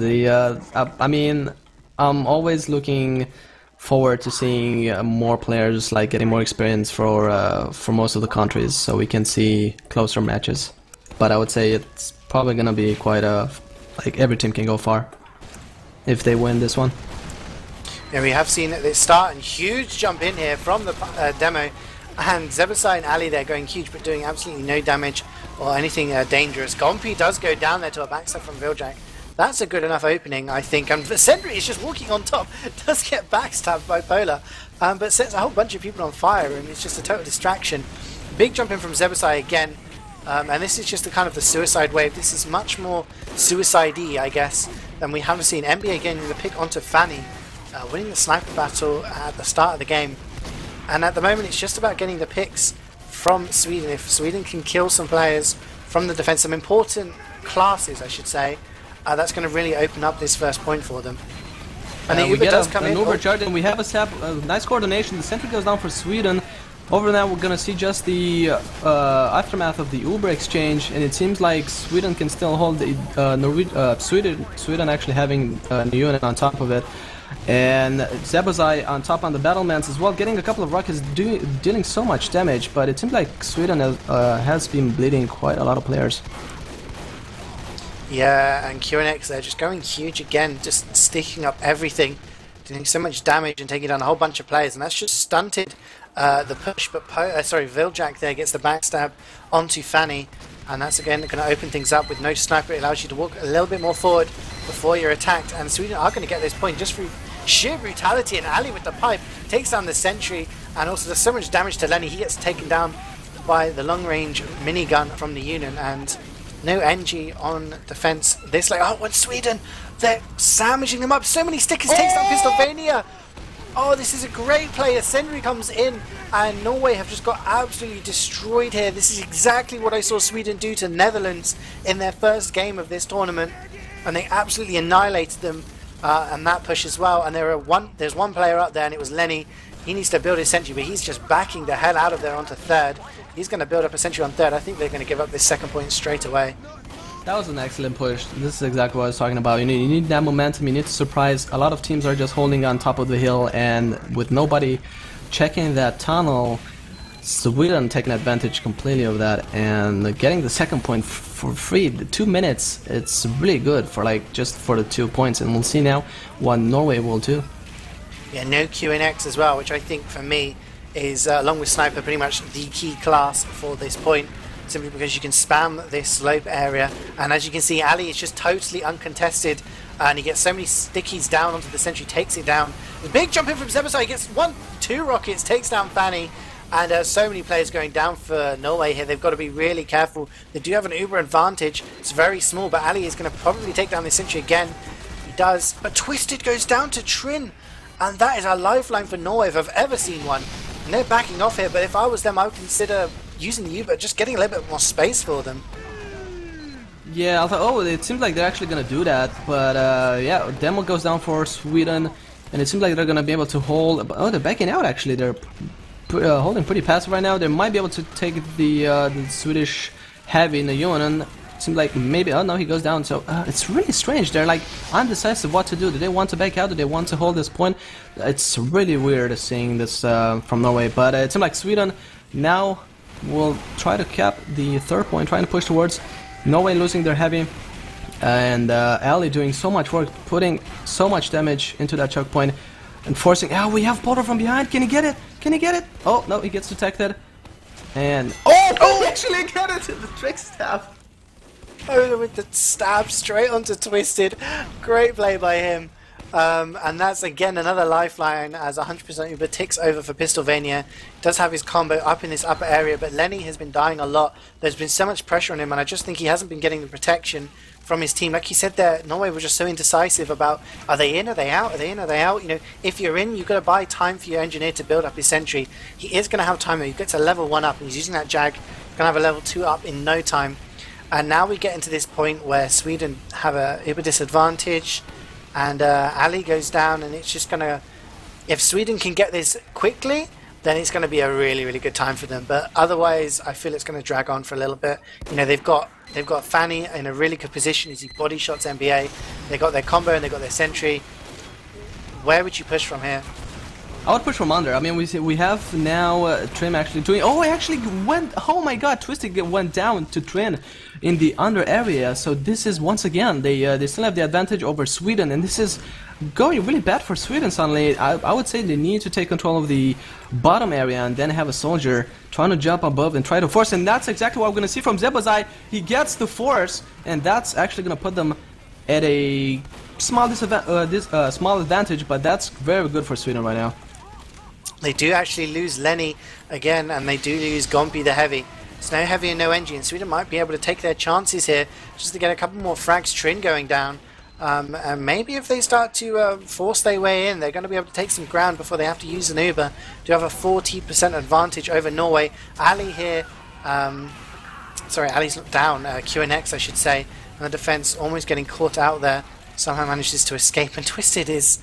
I mean, I'm always looking forward to seeing more players, like getting more experience for most of the countries, so we can see closer matches. But I would say it's probably gonna be quite like every team can go far if they win this one. Yeah, we have seen this start and huge jump in here from the demo, and Zebasai and Ali there going huge but doing absolutely no damage or anything dangerous. Gompi does go down there to a backstab from Viljack. That's a good enough opening, I think, and Sendry is just walking on top, does get backstabbed by Polar, but sets a whole bunch of people on fire, and it's just a total distraction. Big jump in from Zebasai again, and this is just the suicide wave. This is much more suicide-y, I guess, than we haven't seen. NBA getting the pick onto Fanny, winning the sniper battle at the start of the game, and at the moment it's just about getting the picks from Sweden. If Sweden can kill some players from the defense, some important classes I should say, that's going to really open up this first point for them. And the Uber does come in. Uber charge, and we have a nice coordination. The sentry goes down for Sweden. Over now we're going to see just the aftermath of the Uber exchange, and it seems like Sweden can still hold the Sweden actually having a unit on top of it. And Zebazai on top on the battlements as well, getting a couple of rockets, dealing so much damage, but it seems like Sweden has been bleeding quite a lot of players. Yeah, and QNX they're just going huge again, just sticking up everything, doing so much damage and taking down a whole bunch of players, and that's just stunted the push. But Viljack there gets the backstab onto Fanny, and that's again going to open things up with no sniper. It allows you to walk a little bit more forward before you're attacked, and Sweden are going to get this point just through sheer brutality. And Ali with the pipe takes down the sentry, and also there's so much damage to Lenny. He gets taken down by the long-range minigun from the Union, and no NG on defense. This what's Sweden? They're sandwiching them up. So many stickers, takes down Pennsylvania. Oh, this is a great play. Sentry comes in, and Norway have just got absolutely destroyed here. This is exactly what I saw Sweden do to Netherlands in their first game of this tournament, and they absolutely annihilated them, and that push as well. And there's one player up there, and it was Lenny. He needs to build his sentry, but he's just backing the hell out of there onto third. He's going to build up a sentry on third. I think they're going to give up this second point straight away. That was an excellent push. This is exactly what I was talking about. You need that momentum. You need to surprise. A lot of teams are just holding on top of the hill, and with nobody checking that tunnel, Sweden taking advantage completely of that and getting the second point for free. The 2 minutes, it's really good for like just for the 2 points, and we'll see now what Norway will do. Yeah, no QNX as well, which I think for me is, along with Sniper, pretty much the key class for this point, simply because you can spam this slope area, and as you can see, Ali is just totally uncontested, and he gets so many stickies down onto the sentry, takes it down. The big jump in from Zebasai, he gets 2 rockets, takes down Fanny, and so many players going down for Norway here. They've got to be really careful. They do have an uber advantage. It's very small, but Ali is going to probably take down this sentry again. He does, but Twisted goes down to Trin, and that is a lifeline for Norway if I've ever seen one. And they're backing off here, but if I was them, I would consider using the Uber, just getting a little bit more space for them. Yeah, I thought, oh, it seems like they're actually going to do that, but yeah, demo goes down for Sweden, and it seems like they're going to be able to hold. Oh, they're backing out actually. They're holding pretty passive right now. They might be able to take the Swedish heavy in the Unionen. Seems like maybe, oh no, he goes down. So it's really strange. They're like undecisive what to do. Do they want to back out? Do they want to hold this point? It's really weird seeing this from Norway, but it seems like Sweden now will try to cap the third point, trying to push towards Norway losing their heavy, and Ali doing so much work, putting so much damage into that choke point, and forcing. Oh, we have Porter from behind. Can he get it? Can he get it? Oh no, he gets detected, and oh, actually get it! The trick stab. Oh, with the stab straight onto Twisted. Great play by him. And that's again another lifeline as 100% Uber ticks over for Pistolvania. Does have his combo up in this upper area, but Lenny has been dying a lot. There's been so much pressure on him, and I just think he hasn't been getting the protection from his team. Like he said there, Norway was just so indecisive about, are they in, are they out, are they in, are they out? You know, if you're in, you've got to buy time for your engineer to build up his sentry. He is going to have time. He gets a level 1 up, and he's using that Jag. Going to have a level 2 up in no time. And now we get into this point where Sweden have a Uber disadvantage, and Ali goes down, and it's just going to, if Sweden can get this quickly, then it's going to be a really, really good time for them. But otherwise, I feel it's going to drag on for a little bit. You know, they've got Fanny in a really good position as he body shots NBA. They got their combo and they got their sentry. Where would you push from here? I would push from under. I mean, we have now Trim actually doing. Oh, he actually went. Oh my God, Twisted went down to Trin in the under area. So this is once again they still have the advantage over Sweden, and this is going really bad for Sweden suddenly. I would say they need to take control of the bottom area and then have a soldier trying to jump above and try to force. And that's exactly what we're going to see from Zebazai. He gets the force, and that's actually going to put them at a small small advantage. But that's very good for Sweden right now. They do actually lose Lenny again, and they do lose Gompi the Heavy. It's no Heavy and no Engine. Sweden might be able to take their chances here just to get a couple more frags. Trin going down. And maybe if they start to force their way in, they're going to be able to take some ground before they have to use an Uber. Do have a 40% advantage over Norway. Ali here, sorry, Ali's not down, QNX I should say, and the defense almost getting caught out there. Somehow manages to escape, and Twisted is...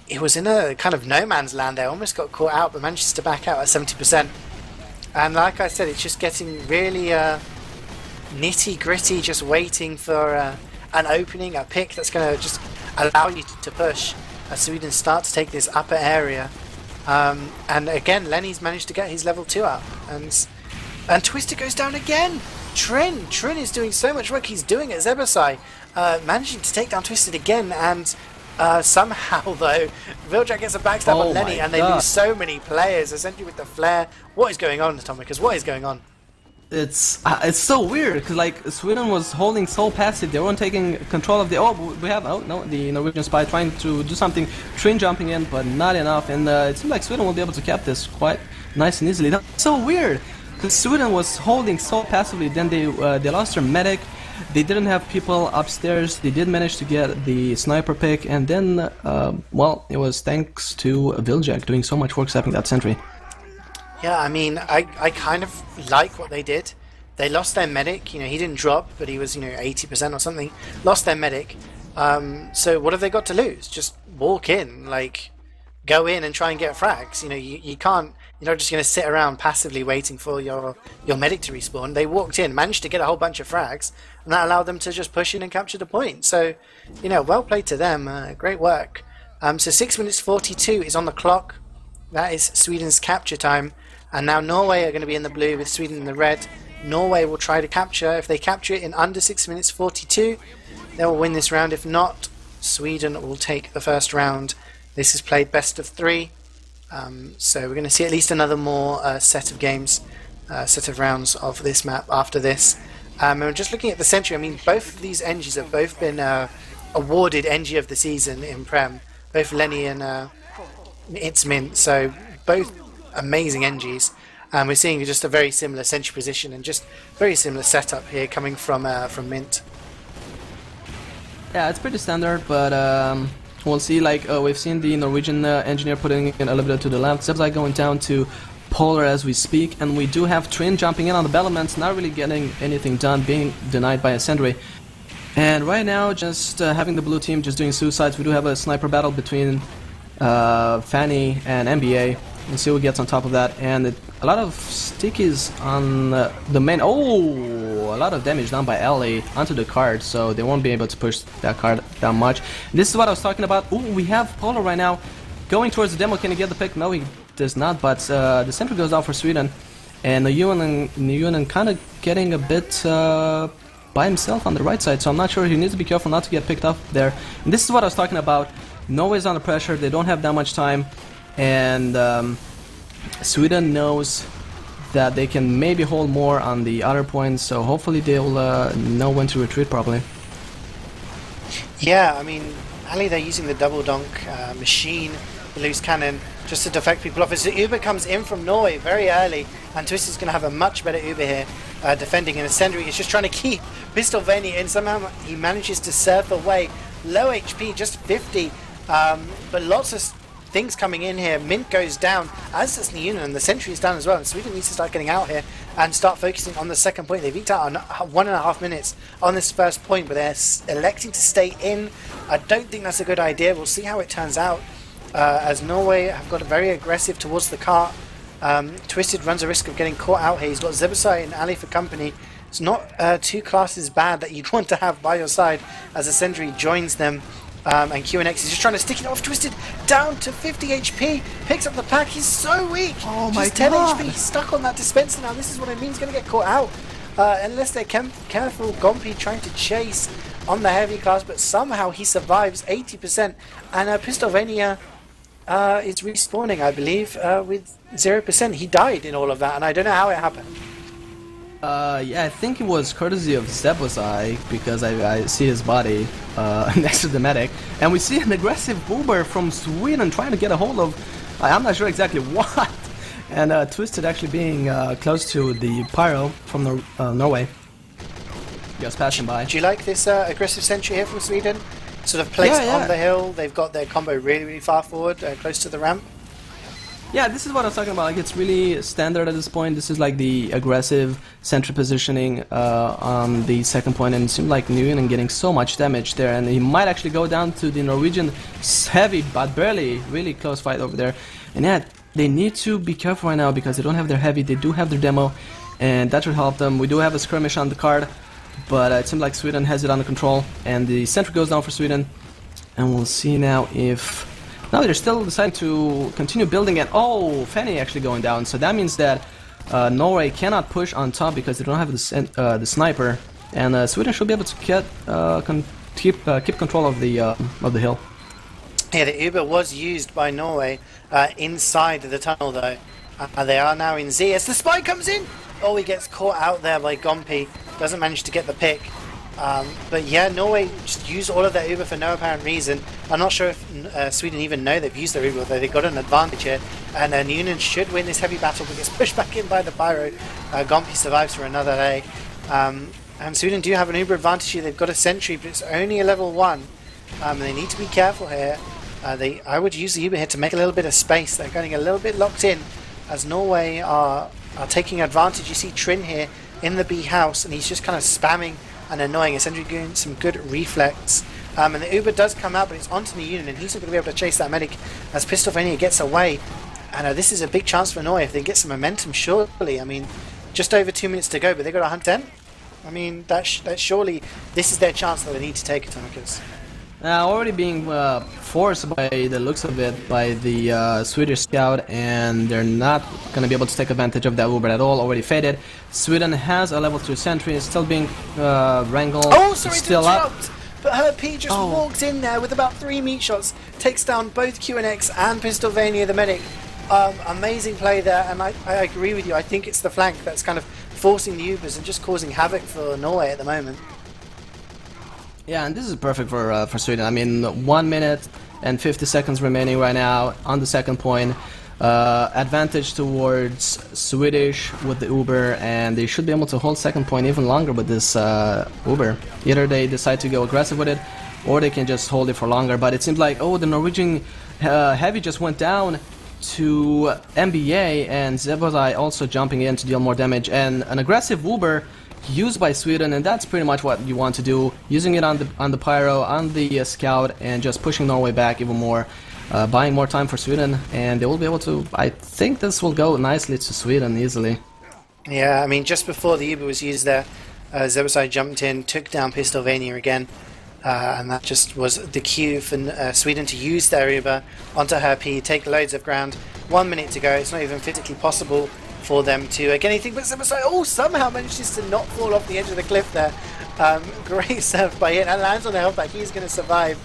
It was in a kind of no man's land there, almost got caught out, but manages to back out at 70%. And like I said, it's just getting really nitty gritty, just waiting for an opening, a pick that's going to just allow you to push as Sweden start to take this upper area. And again, Lenny's managed to get his level 2 up, and Twister goes down again. Trin is doing so much work. He's doing it. Zebasai managing to take down Twisted again, and somehow though Viljak gets a backstab on Lenny, and they lose so many players essentially with the flare. What is going on, Atomicus? What is going on? It's so weird because like Sweden was holding so passive. They weren't taking control of the. Oh, we have the Norwegian spy trying to do something, Trin jumping in, but not enough. And it seems like Sweden will be able to cap this quite nice and easily. That's so weird because Sweden was holding so passively. Then they lost their medic. They didn't have people upstairs. They did manage to get the sniper pick, and then, well, it was thanks to Viljak doing so much work stepping that sentry. Yeah, I mean, I kind of like what they did. They lost their medic. You know, he didn't drop, but he was, you know, 80% or something. Lost their medic. So what have they got to lose? Just walk in, like, go in and try and get frags. You know, you can't. You're not just going to sit around passively waiting for your medic to respawn. They walked in, managed to get a whole bunch of frags, and that allowed them to just push in and capture the point. So, you know, well played to them. Great work. So 6 minutes 42 is on the clock. That is Sweden's capture time. And now Norway are going to be in the blue with Sweden in the red. Norway will try to capture. If they capture it in under 6 minutes 42, they will win this round. If not, Sweden will take the first round. This is played best of 3. So we're going to see at least another more set of games, set of rounds of this map after this. And we're just looking at the century. I mean, both of these NGs have both been awarded NG of the season in Prem. Both Lenny and It's Mint. So both amazing NGs. And we're seeing just a very similar century position and just very similar setup here coming from Mint. Yeah, it's pretty standard, but we'll see. Like we've seen the Norwegian engineer putting in a little bit to the left. CeeJay going down to Polar as we speak, and we do have Trin jumping in on the battlements, not really getting anything done, being denied by a Sentry. And right now, just having the blue team just doing suicides. We do have a sniper battle between Fanny and NBA. We'll see who gets on top of that, and a lot of stickies on the main. Oh, a lot of damage done by Ellie onto the card, so they won't be able to push that card that much. This is what I was talking about. Ooh, we have Polar right now going towards the demo. Can he get the pick? No, he does not, but the center goes out for Sweden, and the Nguyen kind of getting a bit by himself on the right side, so I'm not sure. He needs to be careful not to get picked up there. And this is what I was talking about. Norway's under pressure. They don't have that much time. And Sweden knows that they can maybe hold more on the other points, so hopefully they'll know when to retreat properly. Yeah, I mean, Ali, they're using the double donk machine, the loose cannon, just to defect people off. As the Uber comes in from Norway very early, and Twist is going to have a much better Uber here, defending, and Ascendary is just trying to keep Pistol Veni in. Somehow he manages to surf away. Low HP, just 50, but lots of things coming in here. Mint goes down, as does Nguyen, and the Sentry is down as well, and Sweden needs to start getting out here and start focusing on the second point. They've eked out on 1.5 minutes on this first point, but they're electing to stay in. I don't think that's a good idea. We'll see how it turns out, as Norway have got very aggressive towards the cart. Twisted runs a risk of getting caught out here. He's got Zebasai and Ali for company. It's not two classes bad that you'd want to have by your side as a Sentry joins them. And QNX is just trying to stick it off. Twisted down to 50 HP, picks up the pack. He's so weak. Oh my just 10 God. HP. He's stuck on that dispenser now. This is what I mean. He's going to get caught out unless they're careful. Gompi trying to chase on the heavy class, but somehow he survives 80%. And Pistovenia is respawning, I believe, with 0%. He died in all of that, and I don't know how it happened. Yeah, I think it was courtesy of Zebosai, because I see his body next to the medic, and we see an aggressive boober from Sweden trying to get a hold of, I'm not sure exactly what, and Twisted actually being close to the Pyro from Norway. Just passing by. Do you like this aggressive sentry here from Sweden? Sort of placed on the hill, they've got their combo really, really far forward, close to the ramp. Yeah, this is what I was talking about. Like, it's really standard at this point. This is like the aggressive center positioning on the second point, and it seemed like Nguyen getting so much damage there, and he might actually go down to the Norwegian heavy, but barely, really close fight over there. And yeah, they need to be careful right now because they don't have their heavy. They do have their demo, and that should help them. We do have a skirmish on the card, but it seems like Sweden has it under control, and the center goes down for Sweden, and we'll see now if. Now they're still deciding to continue building, and oh, Fanny actually going down. So that means that Norway cannot push on top because they don't have the sniper, and Sweden should be able to get keep control of the hill. Yeah, the Uber was used by Norway inside the tunnel though. They are now in Z as the spy comes in. Oh, he gets caught out there by Gompi. Doesn't manage to get the pick. But yeah, Norway just used all of their Uber for no apparent reason. I'm not sure if Sweden even know they've used their Uber, though they've got an advantage here. And Nguyen should win this heavy battle, but gets pushed back in by the Pyro. Gompi survives for another day. And Sweden do have an Uber advantage here. They've got a sentry, but it's only a level 1. They need to be careful here. I would use the Uber here to make a little bit of space. They're getting a little bit locked in as Norway are taking advantage. You see Trin here in the B house, and he's just kind of spamming and annoying. Essentially doing some good reflex. And the Uber does come out, but it's onto the unit, and he's not going to be able to chase that medic as Pistovania gets away. And this is a big chance for Norway if they get some momentum, surely. I mean, just over 2 minutes to go, but they got 110. I mean, that surely, this is their chance that they need to take, Atomicus. Already being forced by the looks of it by the Swedish scout, and they're not going to be able to take advantage of that Uber at all. Already faded. Sweden has a level 2 sentry, still being wrangled. Oh, sorry still to up. interrupt, but her P just walked in there with about 3 meat shots, takes down both QNX and Pistolvania the medic. Amazing play there, and I agree with you. I think it's the flank that's kind of forcing the Ubers and just causing havoc for Norway at the moment. Yeah, and this is perfect for Sweden. I mean, 1 minute and 50 seconds remaining right now on the second point. Advantage towards Swedish with the Uber, and they should be able to hold second point even longer with this Uber. Either they decide to go aggressive with it, or they can just hold it for longer. But it seems like, oh, the Norwegian heavy just went down to MBA, and Zebozai also jumping in to deal more damage, and an aggressive Uber used by Sweden, and that's pretty much what you want to do, using it on the Pyro, on the Scout, and just pushing Norway back even more, buying more time for Sweden, and they will be able to, I think this will go nicely to Sweden easily. Yeah, I mean, just before the Uber was used there, Zebosai jumped in, took down Pistolvania again, and that just was the cue for Sweden to use their Uber onto her P, take loads of ground. 1 minute to go, it's not even physically possible for them to get anything, but Zebosai somehow manages to not fall off the edge of the cliff there. Great serve by it, and lands on the health pack. He's going to survive.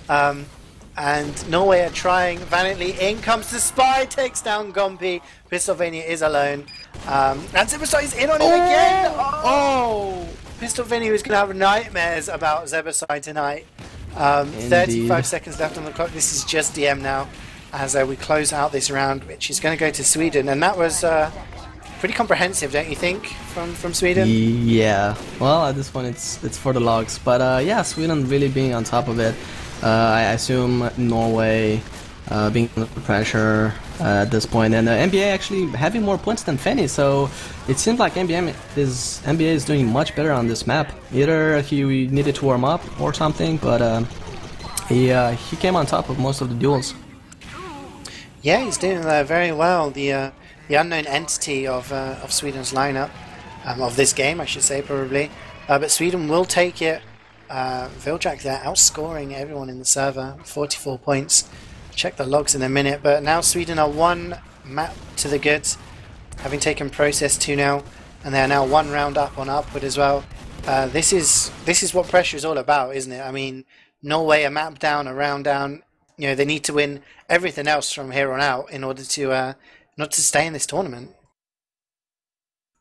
And Norway are trying valiantly. In comes the Spy, takes down Gompi. Pistolvania is alone. And Zebosai is in on him again! Oh! Pistolvania is going to have nightmares about Zebosai tonight. 35 seconds left on the clock. This is just DM now, as we close out this round, which is going to go to Sweden. And that was pretty comprehensive, don't you think, from Sweden? Yeah. Well, at this point, it's for the logs. But yeah, Sweden really being on top of it. I assume Norway being under pressure at this point, and NBA actually having more points than Fenny. So it seems like NBA is doing much better on this map. Either he needed to warm up or something, but he came on top of most of the duels. Yeah, he's doing very well. The unknown entity of Sweden's lineup, of this game, I should say, probably. But Sweden will take it. Viljak there outscoring everyone in the server, 44 points. Check the logs in a minute, but now Sweden are 1 map to the goods, having taken Process 2-0, and they are now 1 round up on Upward as well. This is what pressure is all about, isn't it? I mean, Norway a map down, a round down. You know, they need to win everything else from here on out in order to not to stay in this tournament.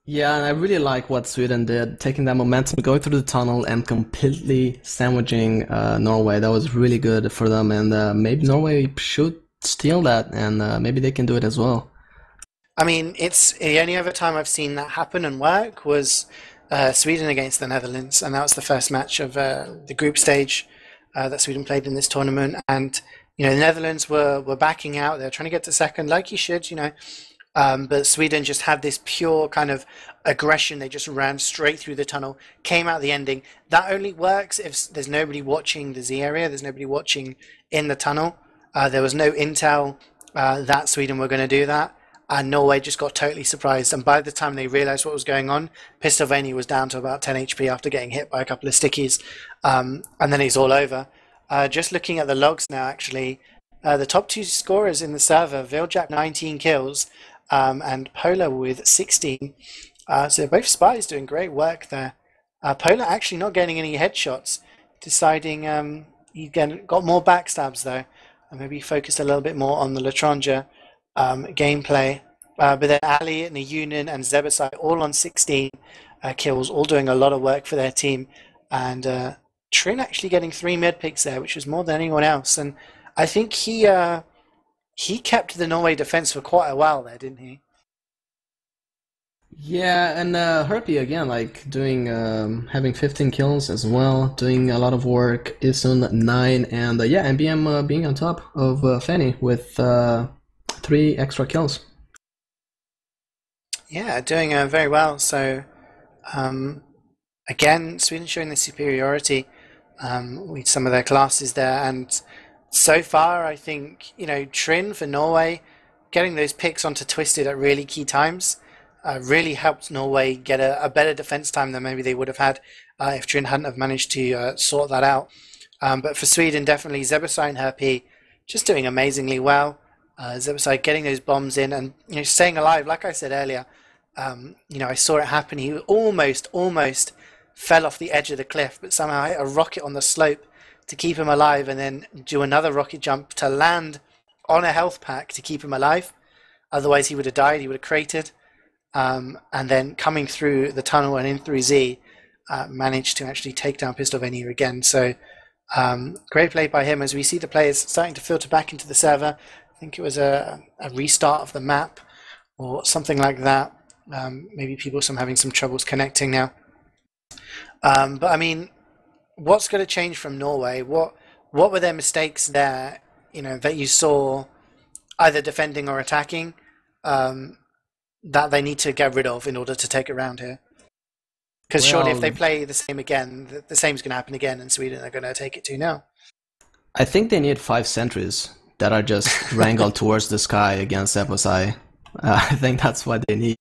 Yeah, and I really like what Sweden did, taking that momentum, going through the tunnel and completely sandwiching Norway. That was really good for them, and maybe Norway should steal that, and maybe they can do it as well. I mean, it's the only other time I've seen that happen and work was Sweden against the Netherlands, and that was the first match of the group stage that Sweden played in this tournament. And you know, the Netherlands were backing out; they're trying to get to second, like you should, you know. But Sweden just had this pure kind of aggression. They just ran straight through the tunnel, came out the ending. That only works if there's nobody watching the Z area. There's nobody watching in the tunnel. There was no intel that Sweden were going to do that. And Norway just got totally surprised. And by the time they realized what was going on, Pistolvania was down to about 10 HP after getting hit by a couple of stickies. And then it's all over. Just looking at the logs now, actually, the top 2 scorers in the server, Viljak 19 kills, and Polar with 16. So both spies doing great work there. Polar actually not getting any headshots, deciding he got more backstabs though, and maybe focused a little bit more on the Latronja gameplay. But then Ali, Nayunin, and Zebosai all on 16 kills, all doing a lot of work for their team. And Trin actually getting 3 mid picks there, which was more than anyone else. And I think he kept the Norway defense for quite a while there, didn't he? Yeah, and Herpy again, like doing having 15 kills as well, doing a lot of work. Isun 9, and yeah, MBM being on top of Fanny with 3 extra kills. Yeah, doing very well. So again, Sweden showing the superiority with some of their classes there, and so far, I think, you know, Trin for Norway, getting those picks onto Twisted at really key times, really helped Norway get a better defense time than maybe they would have had if Trin hadn't have managed to sort that out. But for Sweden, definitely Zebasai and Herpy just doing amazingly well. Zebasai getting those bombs in and staying alive. Like I said earlier, I saw it happen. He almost fell off the edge of the cliff, but somehow hit a rocket on the slope to keep him alive, and then do another rocket jump to land on a health pack to keep him alive. Otherwise, he would have died. He would have cratered. And then coming through the tunnel and in through Z, managed to actually take down Pistovenia again. So great play by him as we see the players starting to filter back into the server. I think it was a restart of the map or something like that. Maybe people having some troubles connecting now. But I mean, what's going to change from Norway? What were their mistakes there? That you saw either defending or attacking that they need to get rid of in order to take it round here. Because surely if they play the same again, the same's going to happen again, and Sweden are going to take it 2-0. I think they need 5 sentries that are just wrangled towards the sky against Zebasai. I think that's what they need.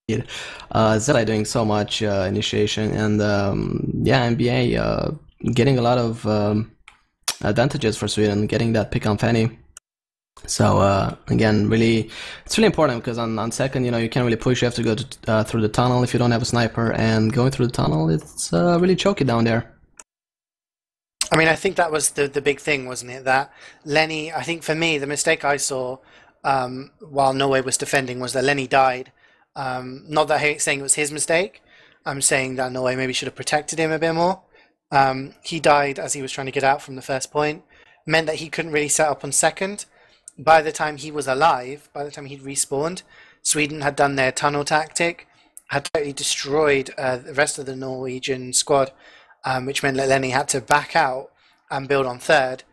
Zedai doing so much initiation, and NBA getting a lot of advantages for Sweden, getting that pick on Fanny. So again, it's really important because on second, you can't really push. You have to go through the tunnel if you don't have a sniper, and going through the tunnel, it's really choky down there. I mean, I think that was the big thing, wasn't it? That Lenny, I think for me, the mistake I saw while Norway was defending was that Lenny died. Not that I'm saying it was his mistake. I'm saying that Norway maybe should have protected him a bit more. He died as he was trying to get out from the first point. Meant that he couldn't really set up on second. By the time he was alive, by the time he'd respawned, Sweden had done their tunnel tactic, had totally destroyed the rest of the Norwegian squad, which meant that Lenny had to back out and build on third.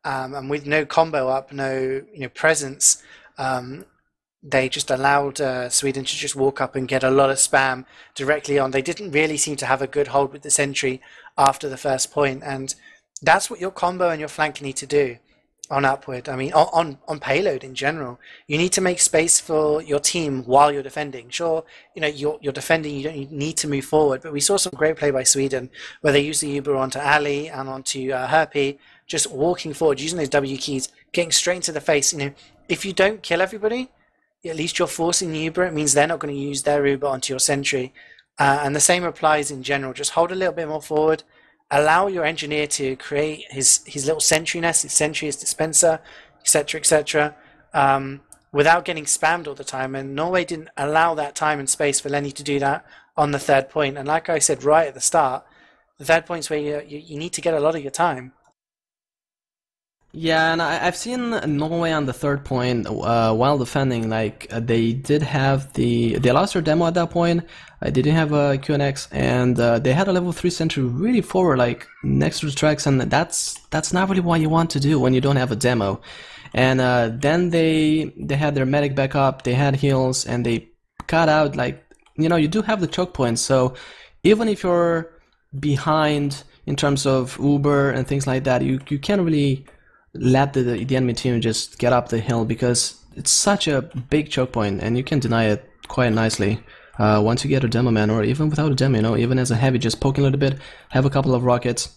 And with no combo up, no presence, they just allowed Sweden to just walk up and get a lot of spam directly on. They didn't really seem to have a good hold with the sentry after the first point, and that's what your combo and your flank need to do on upward. I mean, on payload in general, you need to make space for your team while you're defending. Sure, you're defending, you don't need to move forward, but we saw some great play by Sweden where they used the Uber onto Ali and onto Herpy, just walking forward, using those W keys, getting straight into the face. If you don't kill everybody, at least you're forcing the Uber. It means they're not going to use their Uber onto your sentry. And the same applies in general. Just hold a little bit more forward. Allow your engineer to create his little sentry nest, his sentry, his dispenser, etc., without getting spammed all the time. And Norway didn't allow that time and space for Lenny to do that on the third point. And like I said right at the start, the third point's where you need to get a lot of your time. Yeah, and I've seen Norway on the third point while defending. Like they did have they lost their demo at that point. They didn't have a QNX, and they had a level 3 sentry really forward, like next to the tracks, and that's not really what you want to do when you don't have a demo. And then they had their medic backup, they had heals, and they got out. Like you do have the choke points, so even if you're behind in terms of Uber and things like that, you can't really let the enemy team just get up the hill because it's such a big choke point and you can deny it quite nicely once you get a demo man, or even without a demo, even as a heavy, just poking a little bit, have a couple of rockets,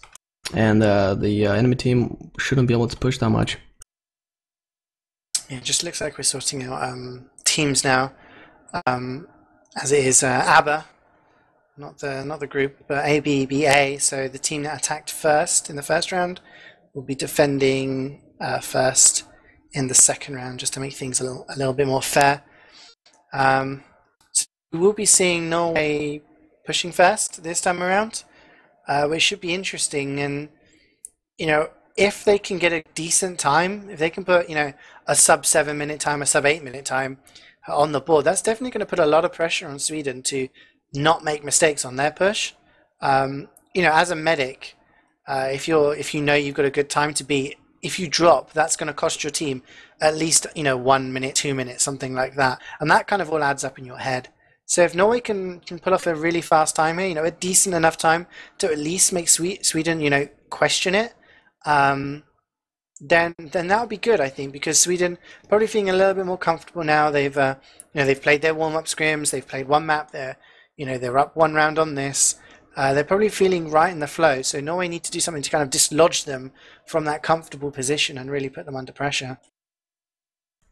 and the enemy team shouldn't be able to push that much. Yeah, it just looks like we're sorting out teams now, as it is ABBA, not the group, but ABBA. So the team that attacked first in the first round will be defending first in the second round, just to make things a little bit more fair. So we will be seeing Norway pushing first this time around, which should be interesting. And if they can get a decent time, if they can put a sub 7 minute time, a sub 8 minute time on the board, that's definitely going to put a lot of pressure on Sweden to not make mistakes on their push. As a medic, if you know you've got a good time to beat, if you drop, that's going to cost your team at least 1 minute, 2 minutes, something like that, and that kind of all adds up in your head. So if Norway can pull off a really fast time here, a decent enough time to at least make Sweden question it, then that would be good, I think, because Sweden probably feeling a little bit more comfortable now. They've they've played their warm-up scrims, they've played one map, they're up one round on this. They're probably feeling right in the flow, so Norway need to do something to kind of dislodge them from that comfortable position and really put them under pressure.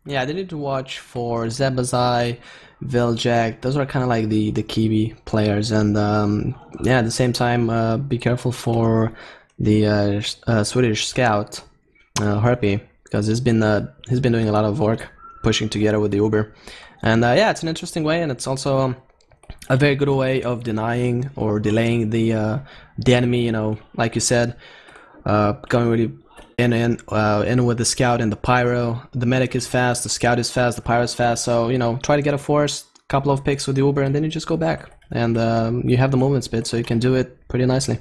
Yeah, I need to watch for Zebazai, Viljak. Those are kind of like the Kiwi players, and yeah, at the same time, be careful for the Swedish scout, Harpy, because he's been doing a lot of work pushing together with the Uber, and yeah, it's an interesting way, and it's also a very good way of denying or delaying the enemy. You know, like you said, going really in with the scout and the pyro. The medic is fast, the scout is fast, the pyro is fast. So you know, try to get a force, couple of picks with the Uber, and then you just go back, and you have the movement speed, so you can do it pretty nicely.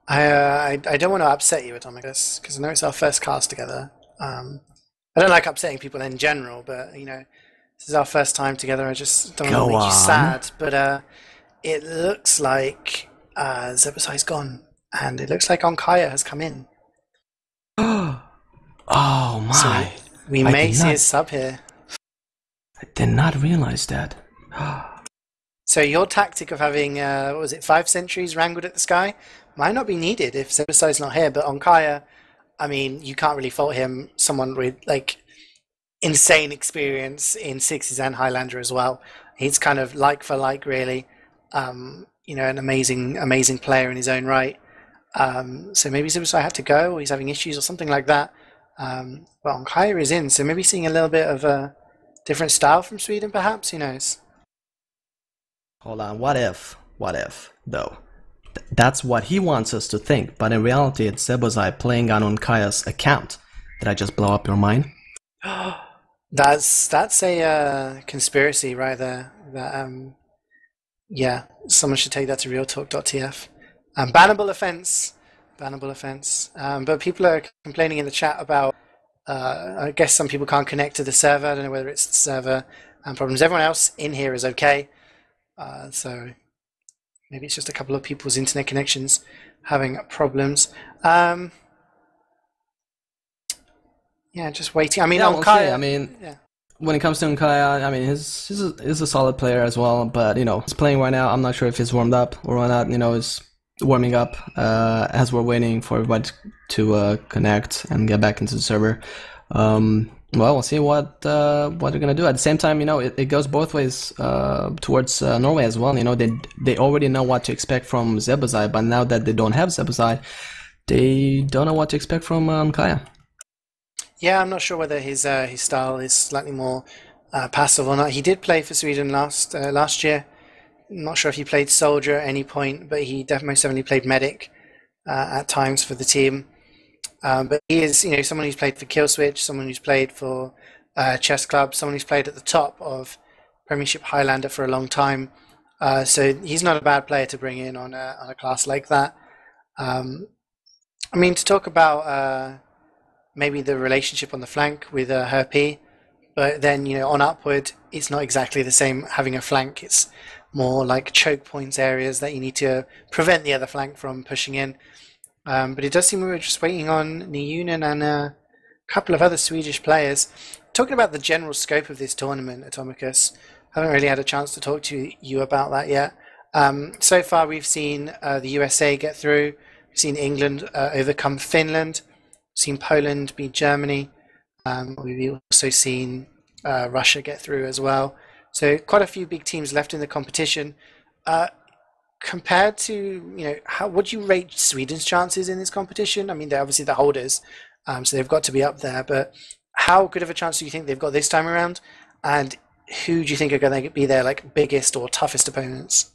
I don't want to upset you, Atomicus, because I know it's our first cast together. I don't like upsetting people in general, but you know, this is our first time together. I just don't want to make you sad. But it looks like Zebasai's gone, and it looks like Onkaya has come in. Oh my! So we may see his sub here. I did not realize that. So your tactic of having, what was it, 5 sentries wrangled at the sky might not be needed if Zebasai's not here, but Onkaya, I mean, you can't really fault him. Someone with, like, insane experience in Sixes and Highlander as well. He's kind of like for like, really. You know, an amazing player in his own right. So maybe Zebasai had to go, or he's having issues or something like that. But Onkaya is in, so maybe seeing a little bit of a different style from Sweden, perhaps? Who knows? Hold on, what if, though? That's what he wants us to think, but in reality it's Zebasai playing on Onkaya's account. Did I just blow up your mind? That's a conspiracy right there. That yeah, someone should take that to realtalk.tf. Bannable offense. But people are complaining in the chat about, I guess some people can't connect to the server. I don't know whether it's the server problems. Everyone else in here is okay. So maybe it's just a couple of people's internet connections having problems. Yeah, just waiting. I mean, yeah, Onkaya. I mean, yeah. When it comes to Onkaya, I mean, he's a solid player as well. But you know, he's playing right now. I'm not sure if he's warmed up or not. You know, he's warming up as we're waiting for everybody to connect and get back into the server. Well, we'll see what they're gonna do. At the same time, you know, it goes both ways towards Norway as well. You know, they already know what to expect from Zebasai, but now that they don't have Zebasai, they don't know what to expect from Onkaya. Yeah, I'm not sure whether his style is slightly more passive or not. He did play for Sweden last year. I'm not sure if he played soldier at any point, but he most definitely played medic at times for the team. But he is, you know, someone who's played for Killswitch, someone who's played for Chess Club, someone who's played at the top of Premiership Highlander for a long time. So he's not a bad player to bring in on a class like that. I mean, to talk about maybe the relationship on the flank with Herpy, but then, you know, on upward, it's not exactly the same having a flank. It's more like choke points areas that you need to prevent the other flank from pushing in. But it does seem we were just waiting on Niyunen and a couple of other Swedish players. Talking about the general scope of this tournament, Atomicus, haven't really had a chance to talk to you about that yet. So far, we've seen the USA get through. We've seen England overcome Finland. We've seen Poland beat Germany. We've also seen Russia get through as well. So quite a few big teams left in the competition. Compared to, you know, how would you rate Sweden's chances in this competition? I mean, they're obviously the holders, so they've got to be up there. But how good of a chance do you think they've got this time around? And who do you think are going to be their like biggest or toughest opponents?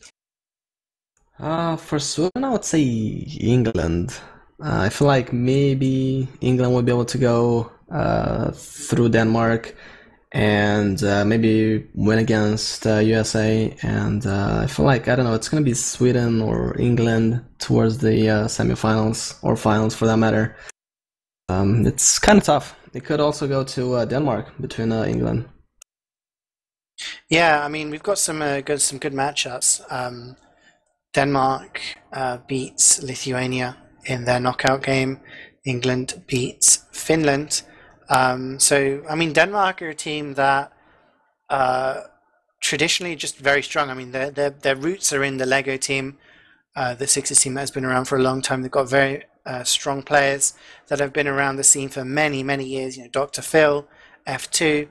For Sweden, I would say England. I feel like maybe England will be able to go through Denmark and maybe win against USA. And I feel like, I don't know, it's going to be Sweden or England towards the semifinals or finals for that matter. It's kind of tough. It could also go to Denmark between England. Yeah, I mean, we've got some good matchups. Denmark beats Lithuania in their knockout game. England beats Finland. So, I mean, Denmark are a team that traditionally just very strong. I mean, their roots are in the Lego team. the Sixers team that has been around for a long time. They've got very strong players that have been around the scene for many, many years. You know, Dr. Phil, F2,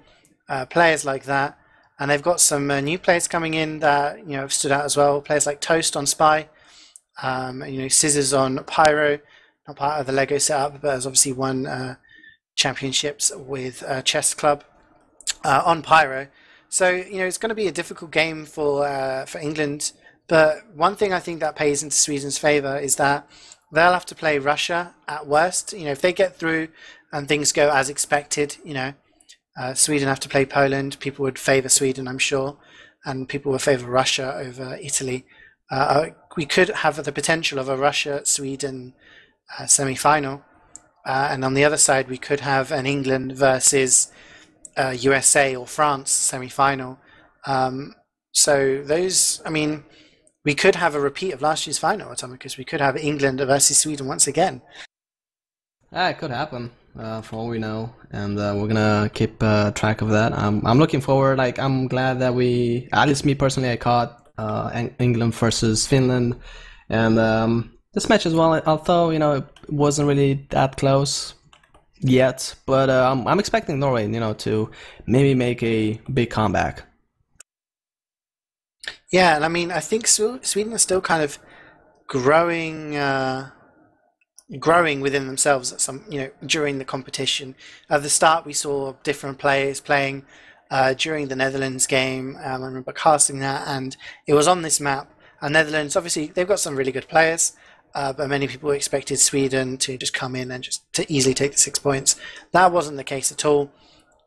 players like that. And they've got some new players coming in that have stood out as well. Players like Toast on Spy, Scissors on Pyro, not part of the Lego setup, but has obviously won championships with Chess Club on Pyro. So it's going to be a difficult game for England. But one thing I think that plays into Sweden's favour is that they'll have to play Russia at worst. If they get through and things go as expected, Sweden have to play Poland. People would favour Sweden, I'm sure, and people would favour Russia over Italy. We could have the potential of a Russia-Sweden semi-final. And on the other side, we could have an England versus USA or France semi-final. So those, we could have a repeat of last year's final, Atomicus. We could have England versus Sweden once again. It could happen, for all we know, and we're gonna keep track of that. I'm looking forward. I'm glad that at least me personally, I caught England versus Finland, and this match as well. Although it wasn't really that close yet, but I'm expecting Norway, to maybe make a big comeback. Yeah, and I think Sweden is still kind of growing within themselves at some, during the competition. At the start, we saw different players playing during the Netherlands game. I remember casting that, and it was on this map. And Netherlands, obviously, they've got some really good players, but many people expected Sweden to just come in and just to easily take the 6 points. That wasn't the case at all.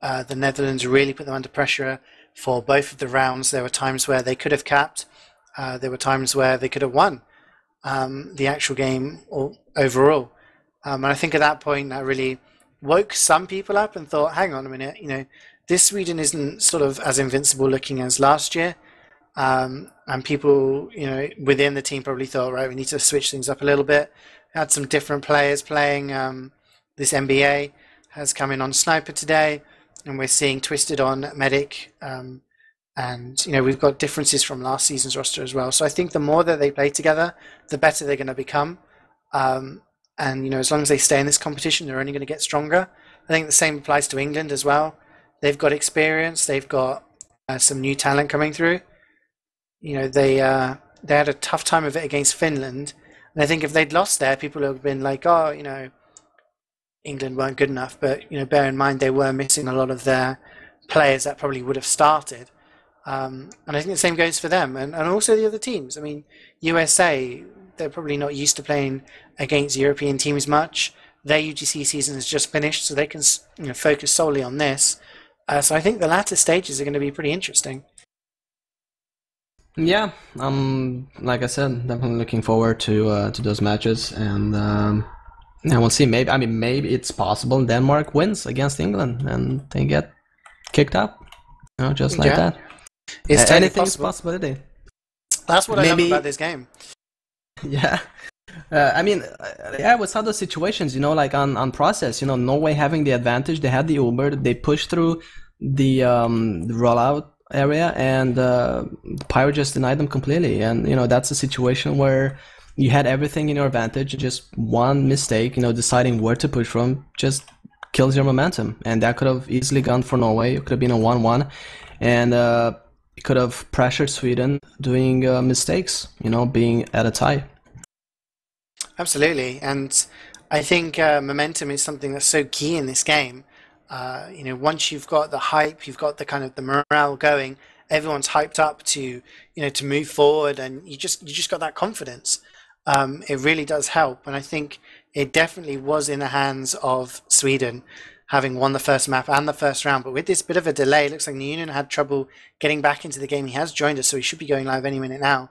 The Netherlands really put them under pressure for both of the rounds. There were times where they could have capped. There were times where they could have won the actual game overall. And I think at that point that really woke some people up and thought, hang on a minute, this Sweden isn't sort of as invincible looking as last year. And people, within the team probably thought, right, we need to switch things up a little bit. Had some different players playing. This NBA has come in on Sniper today, and we're seeing Twisted on Medic. And we've got differences from last season's roster as well. So I think the more that they play together, the better they're going to become. And as long as they stay in this competition, they're only going to get stronger. I think the same applies to England as well. They've got experience. They've got some new talent coming through. They had a tough time of it against Finland, and I think if they'd lost there, people would have been like, oh, England weren't good enough. But bear in mind they were missing a lot of their players that probably would have started. And I think the same goes for them, and also the other teams. USA, they're probably not used to playing against European teams much. Their UGC season has just finished, so they can focus solely on this. So I think the latter stages are going to be pretty interesting. Yeah, like I said, definitely looking forward to those matches, and we'll see. Maybe it's possible Denmark wins against England and they get kicked out, just like that. It's totally anything's a possibility. That's what I love about this game. Yeah. With other situations, on process, Norway having the advantage, they had the Uber, they pushed through the rollout area, and Pyro just denied them completely. And, that's a situation where you had everything in your advantage, just one mistake, deciding where to push from, just kills your momentum. And that could have easily gone for Norway. It could have been a 1-1. And it could have pressured Sweden doing mistakes, being at a tie. Absolutely, and I think momentum is something that's so key in this game. Once you've got the hype, you've got the kind of the morale going, everyone's hyped up to to move forward, and you just got that confidence. It really does help, and I think it definitely was in the hands of Sweden, having won the first map and the first round. But with this bit of a delay, it looks like the Union had trouble getting back into the game. He has joined us, so he should be going live any minute now.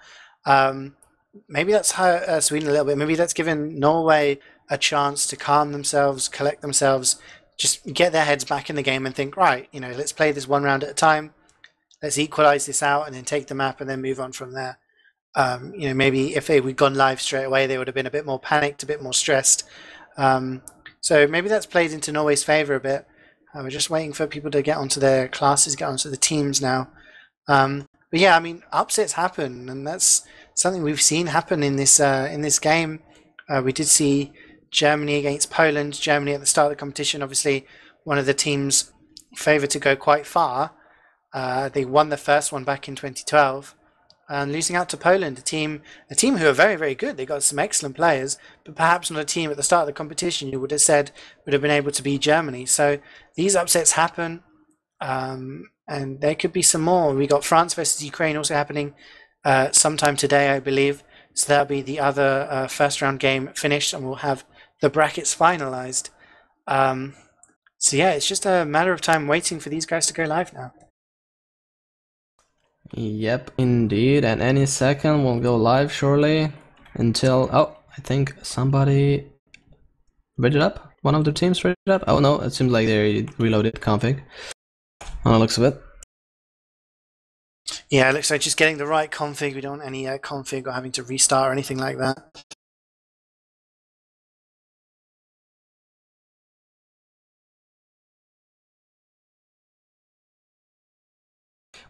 Maybe that's how Sweden a little bit. Maybe that's given Norway a chance to calm themselves, collect themselves, just get their heads back in the game and think, right, let's play this one round at a time. Let's equalize this out and then take the map and then move on from there. Maybe if we'd gone live straight away, they would have been a bit more panicked, a bit more stressed. So maybe that's played into Norway's favor a bit. We're just waiting for people to get onto their classes, get onto the teams now. But yeah, upsets happen, and that's something we've seen happen in this game. We did see Germany against Poland. Germany at the start of the competition, obviously one of the teams favoured to go quite far. They won the first one back in 2012, and losing out to Poland, a team who are very, very good. They got some excellent players, but perhaps not a team at the start of the competition you would have said would have been able to beat Germany. So these upsets happen, and there could be some more. We got France versus Ukraine also happening sometime today, I believe. So that'll be the other first round game finished, and we'll have the brackets finalised. So yeah, it's just a matter of time waiting for these guys to go live now. Yep, indeed, and any second we'll go live shortly until, oh, I think somebody read it up? One of the teams read it up? Oh no, it seems like they reloaded config on the looks of it. Yeah, it looks like just getting the right config. We don't want any config or having to restart or anything like that.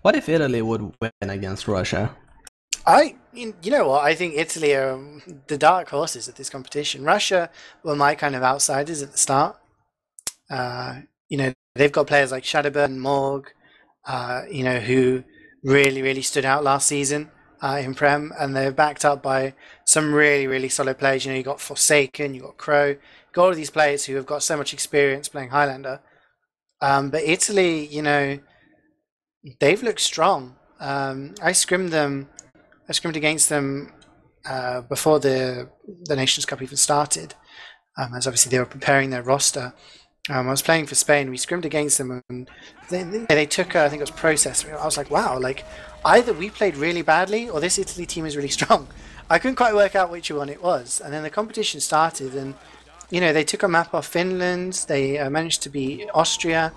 What if Italy would win against Russia? You know what? I think Italy are the dark horses at this competition. Russia were my kind of outsiders at the start. You know, they've got players like Shadowburn, Morg, you know, who really, really stood out last season in Prem, and they're backed up by some really, really solid players. You know, you got Forsaken, you got Crow, you got all of these players who have got so much experience playing Highlander. But Italy, you know, they've looked strong. I scrimmed against them before the Nations Cup even started, as obviously they were preparing their roster. I was playing for Spain. We scrimmed against them, and they took, I think it was Process. I was like, wow, like either we played really badly or this Italy team is really strong. I couldn't quite work out which one it was. And then the competition started, and you know, they took a map off Finland. They managed to beat Austria.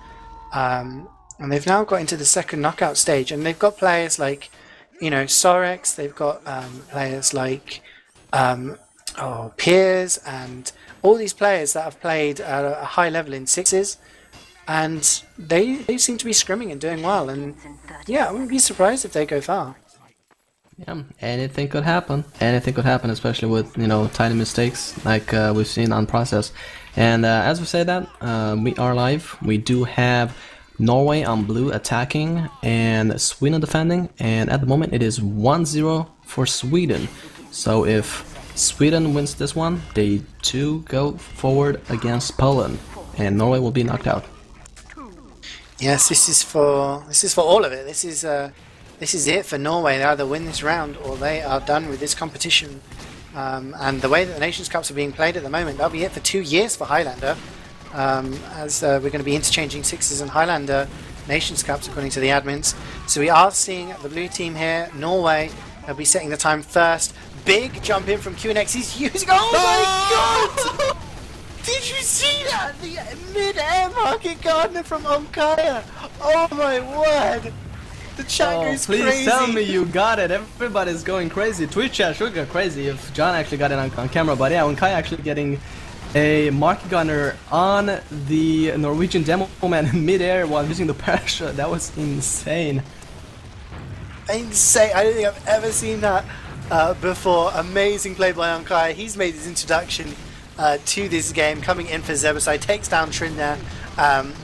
And they've now got into the second knockout stage, and they've got players like, you know, Sorex. They've got players like Piers, and all these players that have played at a high level in sixes, and they seem to be scrimming and doing well. And yeah, I wouldn't be surprised if they go far. Yeah, anything could happen. Anything could happen, especially with, you know, tiny mistakes like we've seen on Process. And as we say that, we are live. We do have Norway on blue attacking and Sweden defending, and at the moment it is 1-0 for Sweden. So if Sweden wins this one, they too go forward against Poland, and Norway will be knocked out. Yes, this is for all of it. This is it for Norway. They either win this round or they are done with this competition. And the way that the Nations Cups are being played at the moment, that'll be it for 2 years for Highlander. As we're going to be interchanging sixes and Highlander Nations Cups according to the admins. So we are seeing the blue team here, Norway. They'll be setting the time first. Big jump in from QNX. He's using. Oh my god! Did you see that? The mid-air market gardener from Onkaya. Oh my word! The chat goes please crazy. Tell me you got it. Everybody's going crazy. Twitch chat should go crazy if John actually got it on camera. But yeah, Onkaya actually getting a market gunner on the Norwegian demo man in mid-air while using the parachute. That was insane. Insane. I don't think I've ever seen that before. Amazing play by Onkai. He's made his introduction to this game, coming in for Zebasai, takes down Trin there,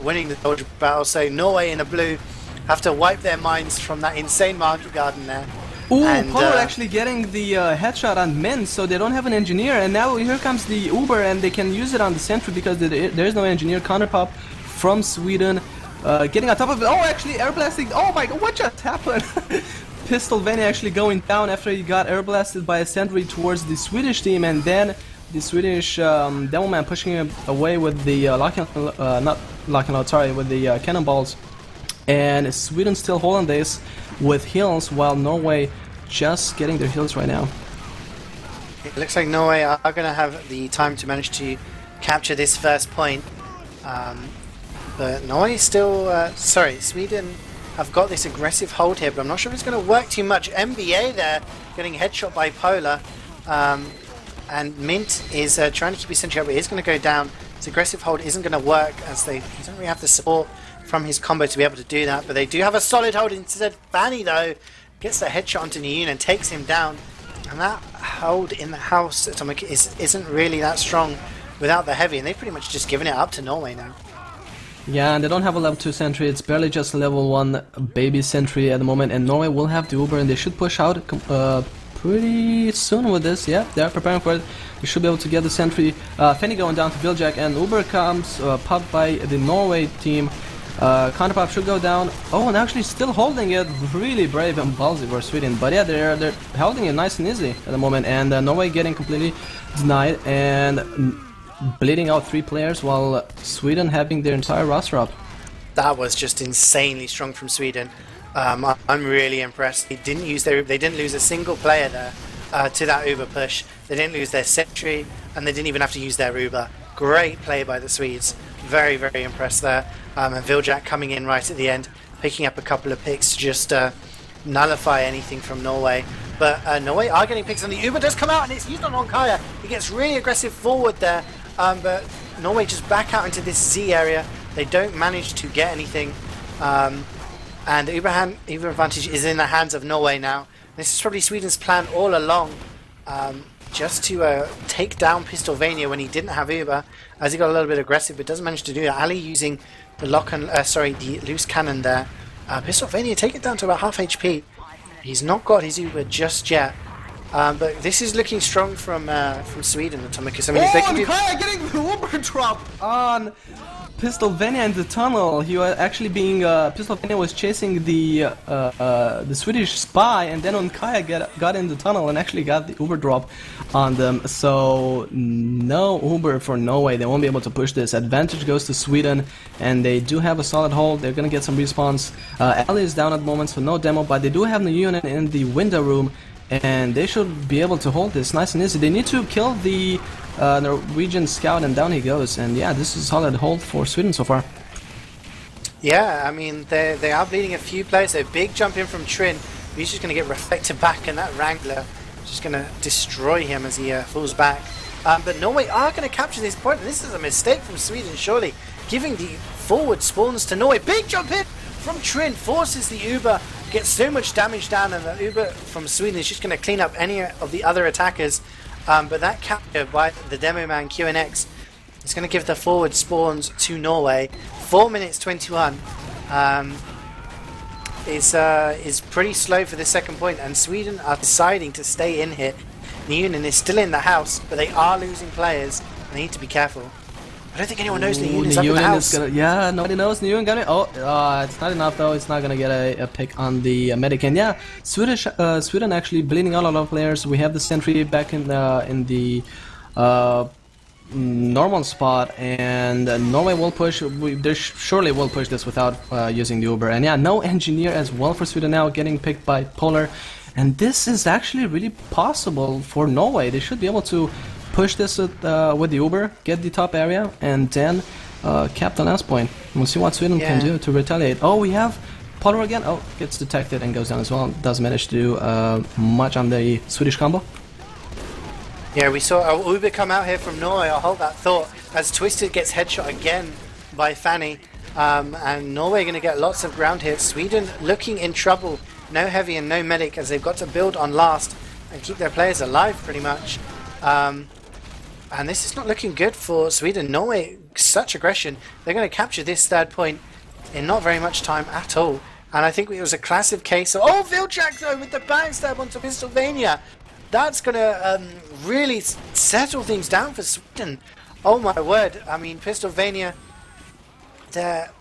winning the soldier battle. So Norway in the blue have to wipe their minds from that insane market garden there. Ooh, Polar actually getting the headshot on men, so they don't have an engineer, and now here comes the Uber, and they can use it on the sentry because there is no engineer. Counterpop from Sweden, getting on top of it. Oh, actually air blasting. Oh my god, what just happened? Pistol Vanny actually going down after he got air blasted by a sentry towards the Swedish team, and then the Swedish demo man pushing him away with the with the cannonballs. And Sweden still holding this with heals, while Norway just getting their heals right now. It looks like Norway are going to have the time to manage to capture this first point. But Norway still... Sweden have got this aggressive hold here, but I'm not sure if it's going to work too much. MBA there, getting headshot by Polar. And Mint is trying to keep his sentry up, but he's going to go down. His aggressive hold isn't going to work, as he doesn't really have the support from his combo to be able to do that, but they do have a solid hold. Instead, Fanny though gets the headshot onto Niyun and takes him down. And that hold in the house Atomicus isn't really that strong without the heavy, and they've pretty much just given it up to Norway now. Yeah, and they don't have a level 2 sentry, it's barely just a level 1 baby sentry at the moment, and Norway will have the Uber, and they should push out pretty soon with this. Yeah, they're preparing for it. They should be able to get the sentry. Fanny going down to Viljack, and Uber comes popped by the Norway team. Counterpop should go down. Oh, and actually still holding it. Really brave and ballsy for Sweden. But yeah, they're holding it nice and easy at the moment, and Norway getting completely denied and bleeding out 3 players, while Sweden having their entire roster up. That was just insanely strong from Sweden. I'm really impressed. They didn't lose a single player there to that Uber push. They didn't lose their sentry, and they didn't even have to use their Uber. Great play by the Swedes. Very, very impressed there. And Viljack coming in right at the end, picking up a couple of picks to just nullify anything from Norway. But Norway are getting picks, and the Uber does come out, and it's used on Kaya. He gets really aggressive forward there, but Norway just back out into this Z area. They don't manage to get anything. And the Uber advantage is in the hands of Norway now. This is probably Sweden's plan all along, just to take down Pistolvania when he didn't have Uber, as he got a little bit aggressive, but doesn't manage to do that. Ali using the the loose cannon there. Pistolvania take it down to about half HP. He's not got his Uber just yet. But this is looking strong from Sweden, Atomicus. I mean, if they can Kaya getting the Uber drop on Pistolvania in the tunnel. He was actually being Pistolvania was chasing the Swedish spy, and then Kaya got in the tunnel and actually got the Uber drop on them. So no Uber for Norway. They won't be able to push this. Advantage goes to Sweden, and they do have a solid hold. They're gonna get some respawns. Ali is down at the moment, so no demo, but they do have the unit in the window room, and they should be able to hold this nice and easy. They need to kill the Norwegian scout, and down he goes. And yeah, this is a solid hold for Sweden so far. Yeah, I mean, they are bleeding a few players. A big jump in from Trin. He's just going to get reflected back, and that Wrangler is just going to destroy him as he falls back. But Norway are going to capture this point, and this is a mistake from Sweden, surely. Giving the forward spawns to Norway. Big jump in from Trin, forces the Uber, gets so much damage down, and the Uber from Sweden is just going to clean up any of the other attackers. But that capture by the demo man QNX is going to give the forward spawns to Norway. 4 minutes 21 is pretty slow for the second point, and Sweden are deciding to stay in here. Neunen is still in the house, but they are losing players, and they need to be careful. I don't think anyone knows Neunen is up in the house. Yeah, nobody knows. Neunen got it. Oh, it's not enough though. It's not gonna get a pick on the medic. And yeah, Sweden actually bleeding out a lot of players. We have the sentry back in the normal spot, and Norway will push. They surely will push this without using the Uber. And yeah, no engineer as well for Sweden now, getting picked by Polar. And this is actually really possible for Norway. They should be able to push this with the Uber, get the top area, and then cap the last point. We'll see what Sweden can do to retaliate. Oh, we have Polar again. Oh, gets detected and goes down as well. Doesn't manage to do much on the Swedish combo. Yeah, we saw Uber come out here from Norway. I'll hold that thought as Twisted gets headshot again by Fanny. And Norway going to get lots of ground hits. Sweden looking in trouble. No heavy and no medic, as they've got to build on last and keep their players alive pretty much. And this is not looking good for Sweden. Norway, such aggression. They're going to capture this third point in not very much time at all. And I think it was a classic case of... Oh, Viljack though with the backstab onto Pistolvania. That's going to really settle things down for Sweden. Oh my word. I mean, Pistolvania there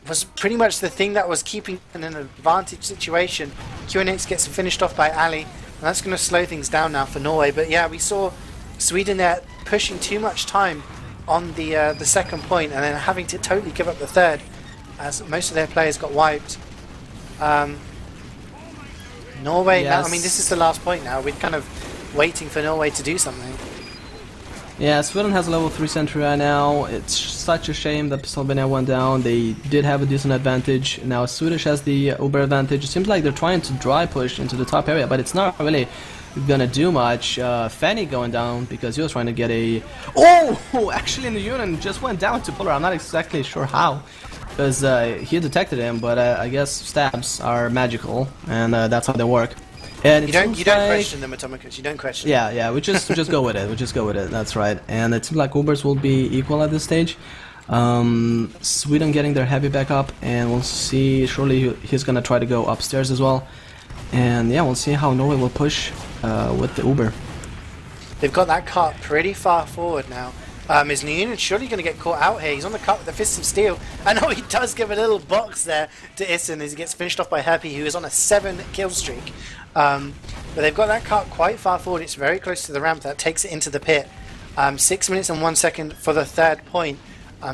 was pretty much the thing that was keeping in an advantage situation. QNX gets finished off by Ali. And that's going to slow things down now for Norway. But yeah, we saw Sweden there pushing too much time on the second point, and then having to totally give up the third, as most of their players got wiped. Norway, yes. Now, I mean, this is the last point now. We're kind of waiting for Norway to do something. Yeah, Sweden has a level 3 sentry right now. It's such a shame that Pistolvania went down. They did have a decent advantage. Now Swedish has the Uber advantage. It seems like they're trying to dry push into the top area, but it's not really gonna do much. Fanny going down because he was trying to get a... Oh! Actually, the unit just went down to Polar. I'm not exactly sure how, because he detected him, but I guess stabs are magical, and that's how they work. And You it don't seems you don't like, question them, Atomicus. You don't question. yeah, yeah, we just go with it. We just go with it. That's right. And it seems like Ubers will be equal at this stage. Sweden getting their heavy back up, and we'll see. Surely he's gonna try to go upstairs as well. And yeah, we'll see how Norway will push with the Uber. They've got that cart pretty far forward now. Is Nguyen surely going to get caught out here? He's on the cart with the Fist of Steel. I know he does give a little box there to Issen as he gets finished off by Herpy, who is on a 7 kill streak. But they've got that cart quite far forward. It's very close to the ramp that takes it into the pit. 6 minutes and 1 second for the third point.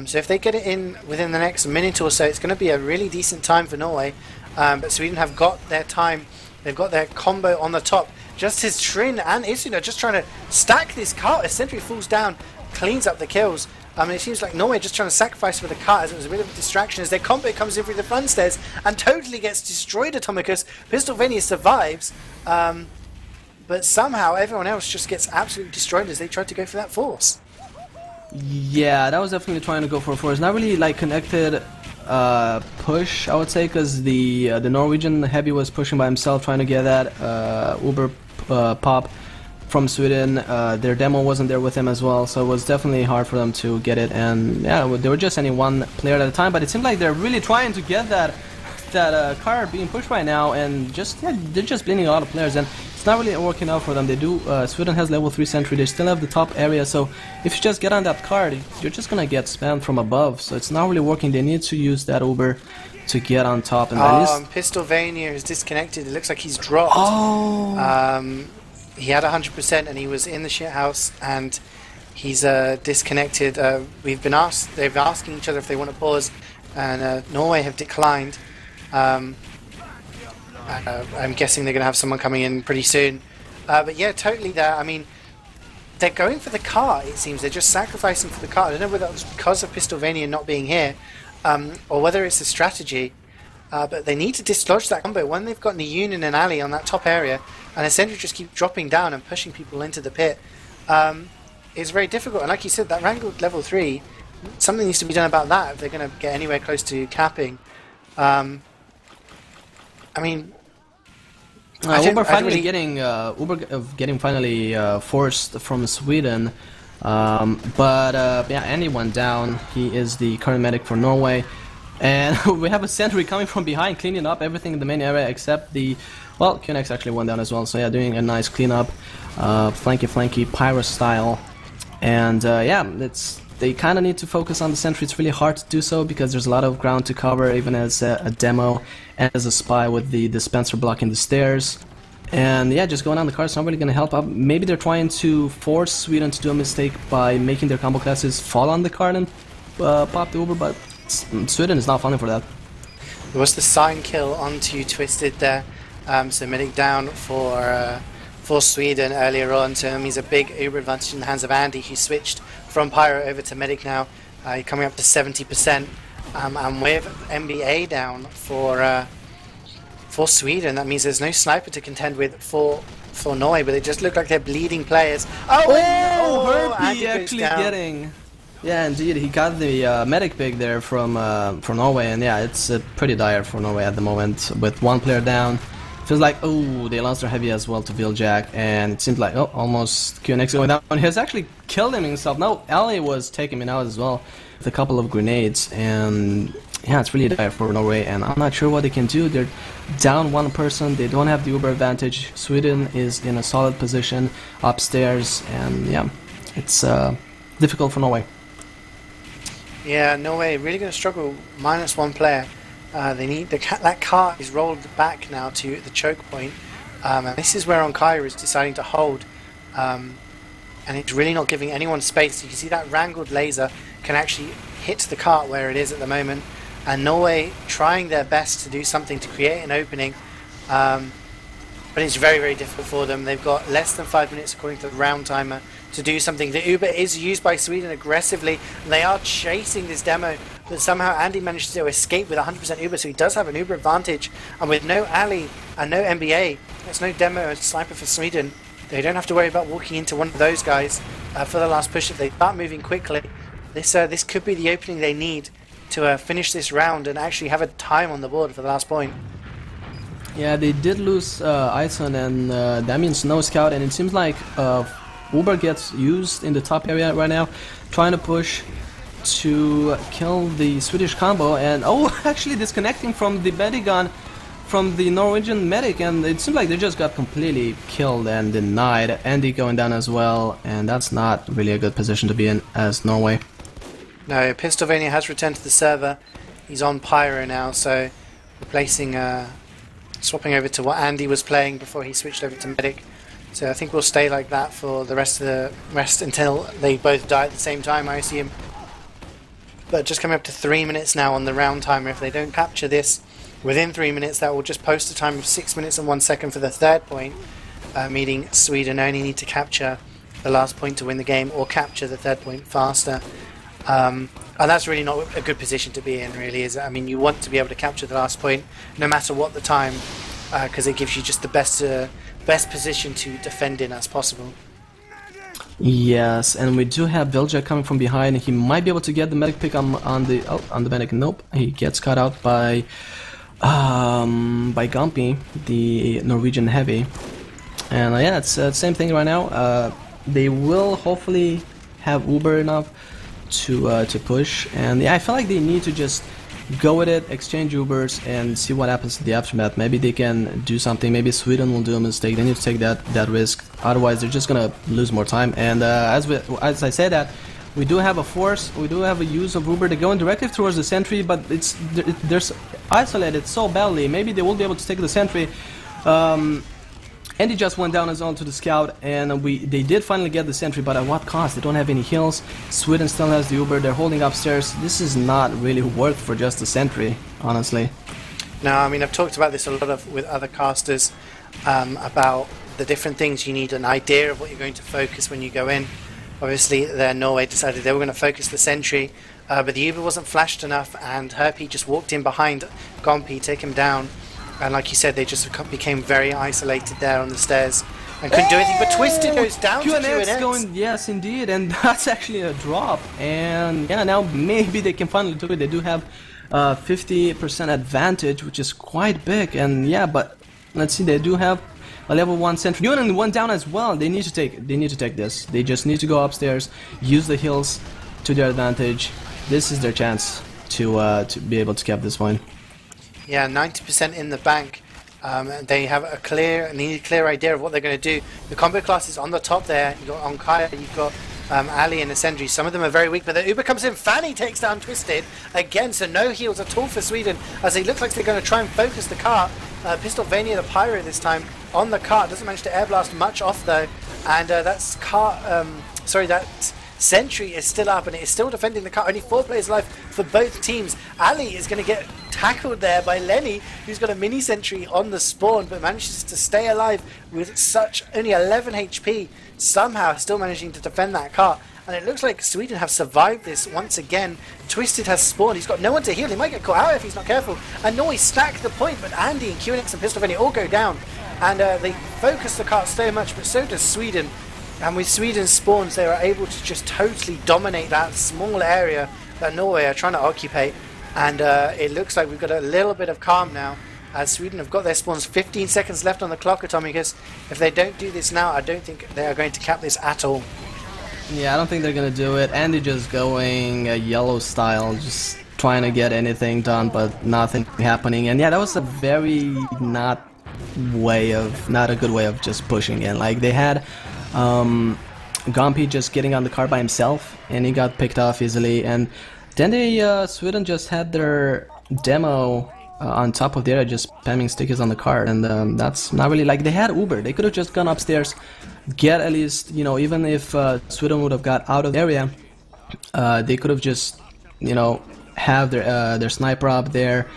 So if they get it in within the next minute or so, it's going to be a really decent time for Norway. But Sweden have got their time. They've got their combo on the top. Just as Trin and Isun are just trying to stack this cart. A sentry falls down, cleans up the kills. It seems like Norway just trying to sacrifice for the cart as it was a bit of a distraction as their combo comes in through the front stairs and totally gets destroyed. Atomicus. Pistolvania survives, but somehow everyone else just gets absolutely destroyed as they try to go for that force. Yeah, that was definitely trying to go for a force. Not really like connected push, I would say, because the Norwegian heavy was pushing by himself trying to get that Uber pop from Sweden. Their demo wasn't there with him as well, so it was definitely hard for them to get it. And yeah, they were just any one player at a time, but it seemed like they're really trying to get that car being pushed right now, and just they're just bleeding a lot of players, and it's not really working out for them. They do. Sweden has level 3 sentry. They still have the top area, so if you just get on that card, you're just gonna get spammed from above. So it's not really working. They need to use that Uber to get on top. And Pistolvania is disconnected. It looks like he's dropped. Oh. He had 100% and he was in the shithouse, and he's disconnected. They've asking each other if they want to pause, and Norway have declined. I'm guessing they're going to have someone coming in pretty soon. But yeah, totally there. I mean, they're going for the cart, it seems. They're just sacrificing for the cart. I don't know whether that was because of Pistolvania not being here, or whether it's a strategy. But they need to dislodge that combo when they've got Niyun and an Ali on that top area, and essentially just keep dropping down and pushing people into the pit. It's very difficult, and like you said, that wrangled level 3, something needs to be done about that if they're going to get anywhere close to capping. I mean, Uber finally getting forced from Sweden, but yeah, Andy went down. He is the current medic for Norway, and we have a sentry coming from behind, cleaning up everything in the main area except the. Well, QNX actually went down as well, so yeah, doing a nice cleanup, flanky Pyro style, and yeah, they kind of need to focus on the sentry. It's really hard to do so because there's a lot of ground to cover, even as a demo and as a spy with the dispenser blocking the stairs. And yeah, just going on the card's not really going to help out. Maybe they're trying to force Sweden to do a mistake by making their combo classes fall on the card and pop the Uber, but Sweden is not falling for that. There was the sign kill onto Twisted there, so medic down for Sweden earlier on, so he's a big Uber advantage in the hands of Andy, who switched from Pyro over to medic now, coming up to 70%, and with NBA down for Sweden, that means there's no sniper to contend with for Norway, but they just look like they're bleeding players. Herpy actually getting. Yeah, indeed, he got the medic pick there from Norway, and yeah, it's pretty dire for Norway at the moment with one player down. Feels like, oh, they lost their heavy as well to Viljack, and it seems like, oh, almost QNX going down. He has actually killed him himself. No, Ali was taking him out as well with a couple of grenades, and yeah, it's really dire for Norway, and I'm not sure what they can do. They're down one person, they don't have the Uber advantage. Sweden is in a solid position upstairs, and yeah, it's difficult for Norway. Yeah, Norway really going to struggle, minus one player. They need that cart is rolled back now to the choke point, and this is where Onkai is deciding to hold, and it's really not giving anyone space. You can see that wrangled laser can actually hit the cart where it is at the moment, and Norway trying their best to do something to create an opening, but it's very, very difficult for them. They've got less than 5 minutes according to the round timer to do something. The Uber is used by Sweden aggressively. They are chasing this demo, but somehow Andy managed to escape with 100% Uber, so he does have an Uber advantage. And with no Ali and no NBA, there's no demo and sniper for Sweden. They don't have to worry about walking into one of those guys for the last push. If they start moving quickly, this could be the opening they need to finish this round and actually have a time on the board for the last point. Yeah, they did lose Ison, and that means no scout, and it seems like Uber gets used in the top area right now, trying to push to kill the Swedish combo, and oh, actually disconnecting from the Medigun from the Norwegian medic, and it seems like they just got completely killed and denied. Andy going down as well, and that's not really a good position to be in as Norway. No, Pistolvania has returned to the server. He's on Pyro now, so replacing, swapping over to what Andy was playing before he switched over to medic. So I think we'll stay like that for the rest until they both die at the same time, I assume. But just coming up to 3 minutes now on the round timer. If they don't capture this within 3 minutes, that will just post a time of 6 minutes and 1 second for the third point, meaning Sweden only need to capture the last point to win the game, or capture the third point faster. And that's really not a good position to be in, really, is it? I mean, you want to be able to capture the last point no matter what the time, because it gives you just the best position to defend in as possible. Yes, and we do have Vilja coming from behind. He might be able to get the medic pick on the medic. Nope, he gets cut out by Gumpy, the Norwegian heavy. And yeah, it's the same thing right now. They will hopefully have Uber enough to push, and yeah, I feel like they need to just go with it, exchange Ubers, and see what happens in the aftermath. Maybe they can do something. Maybe Sweden will do a mistake. They need to take that risk. Otherwise, they're just gonna lose more time. And as I say that, we do have a force. We do have a use of Uber. They're going directly towards the sentry, but they're isolated so badly. Maybe they will be able to take the sentry. Andy just went down as well to the scout, and they did finally get the sentry, but at what cost? They don't have any heals. Sweden still has the Uber. They're holding upstairs. This is not really worth for just a sentry, honestly. No, I mean, I've talked about this a lot with other casters, about the different things. You need an idea of what you're going to focus when you go in. Obviously, Norway decided they were going to focus the sentry, but the Uber wasn't flashed enough, and Herpy just walked in behind Gompy, take him down. And like you said, they just became very isolated there on the stairs and couldn't do anything. But Twisted goes down to QNX. Going, yes, indeed, and that's actually a drop. And yeah, now maybe they can finally do it. They do have 50% advantage, which is quite big. And yeah, but let's see, they do have a level 1 sentry. And one down as well. They need to take this. They just need to go upstairs, use the heals to their advantage. This is their chance to be able to cap this point. Yeah, 90% in the bank. They have a clear idea of what they're going to do. The combo class is on the top there. You've got Onkaya, you've got Ali and Ascendry. Some of them are very weak, but the Uber comes in. Fanny takes down Twisted again, so no heals at all for Sweden, as it looks like they're going to try and focus the cart. Pistolvania, the Pyro this time, on the cart. Doesn't manage to air blast much off though, and that sentry is still up, and it is still defending the cart. Only 4 players left for both teams. Ali is going to get tackled there by Lenny, who's got a mini sentry on the spawn, but manages to stay alive with such only 11 HP, somehow still managing to defend that cart. And it looks like Sweden have survived this once again. Twisted has spawned. He's got no one to heal. He might get caught out if he's not careful. And Norway stack the point, but Andy and QNX and Pistolvania all go down. And they focus the cart so much, but so does Sweden. And with Sweden's spawns, they are able to just totally dominate that small area that Norway are trying to occupy. And it looks like we've got a little bit of calm now, as Sweden have got their spawns. 15 seconds left on the clock, Atomicus. If they don't do this now, I don't think they are going to cap this at all. Yeah, I don't think they're going to do it. Andy just going yellow style, just trying to get anything done, but nothing happening. And yeah, that was a very not a good way of just pushing in. Like, they had Gompy just getting on the car by himself, and he got picked off easily. And then Sweden just had their demo on top of there, just spamming stickers on the car, and that's not really, like, they had Uber. They could have just gone upstairs, get at least, you know, even if Sweden would have got out of the area, they could have just, you know, have their sniper up there,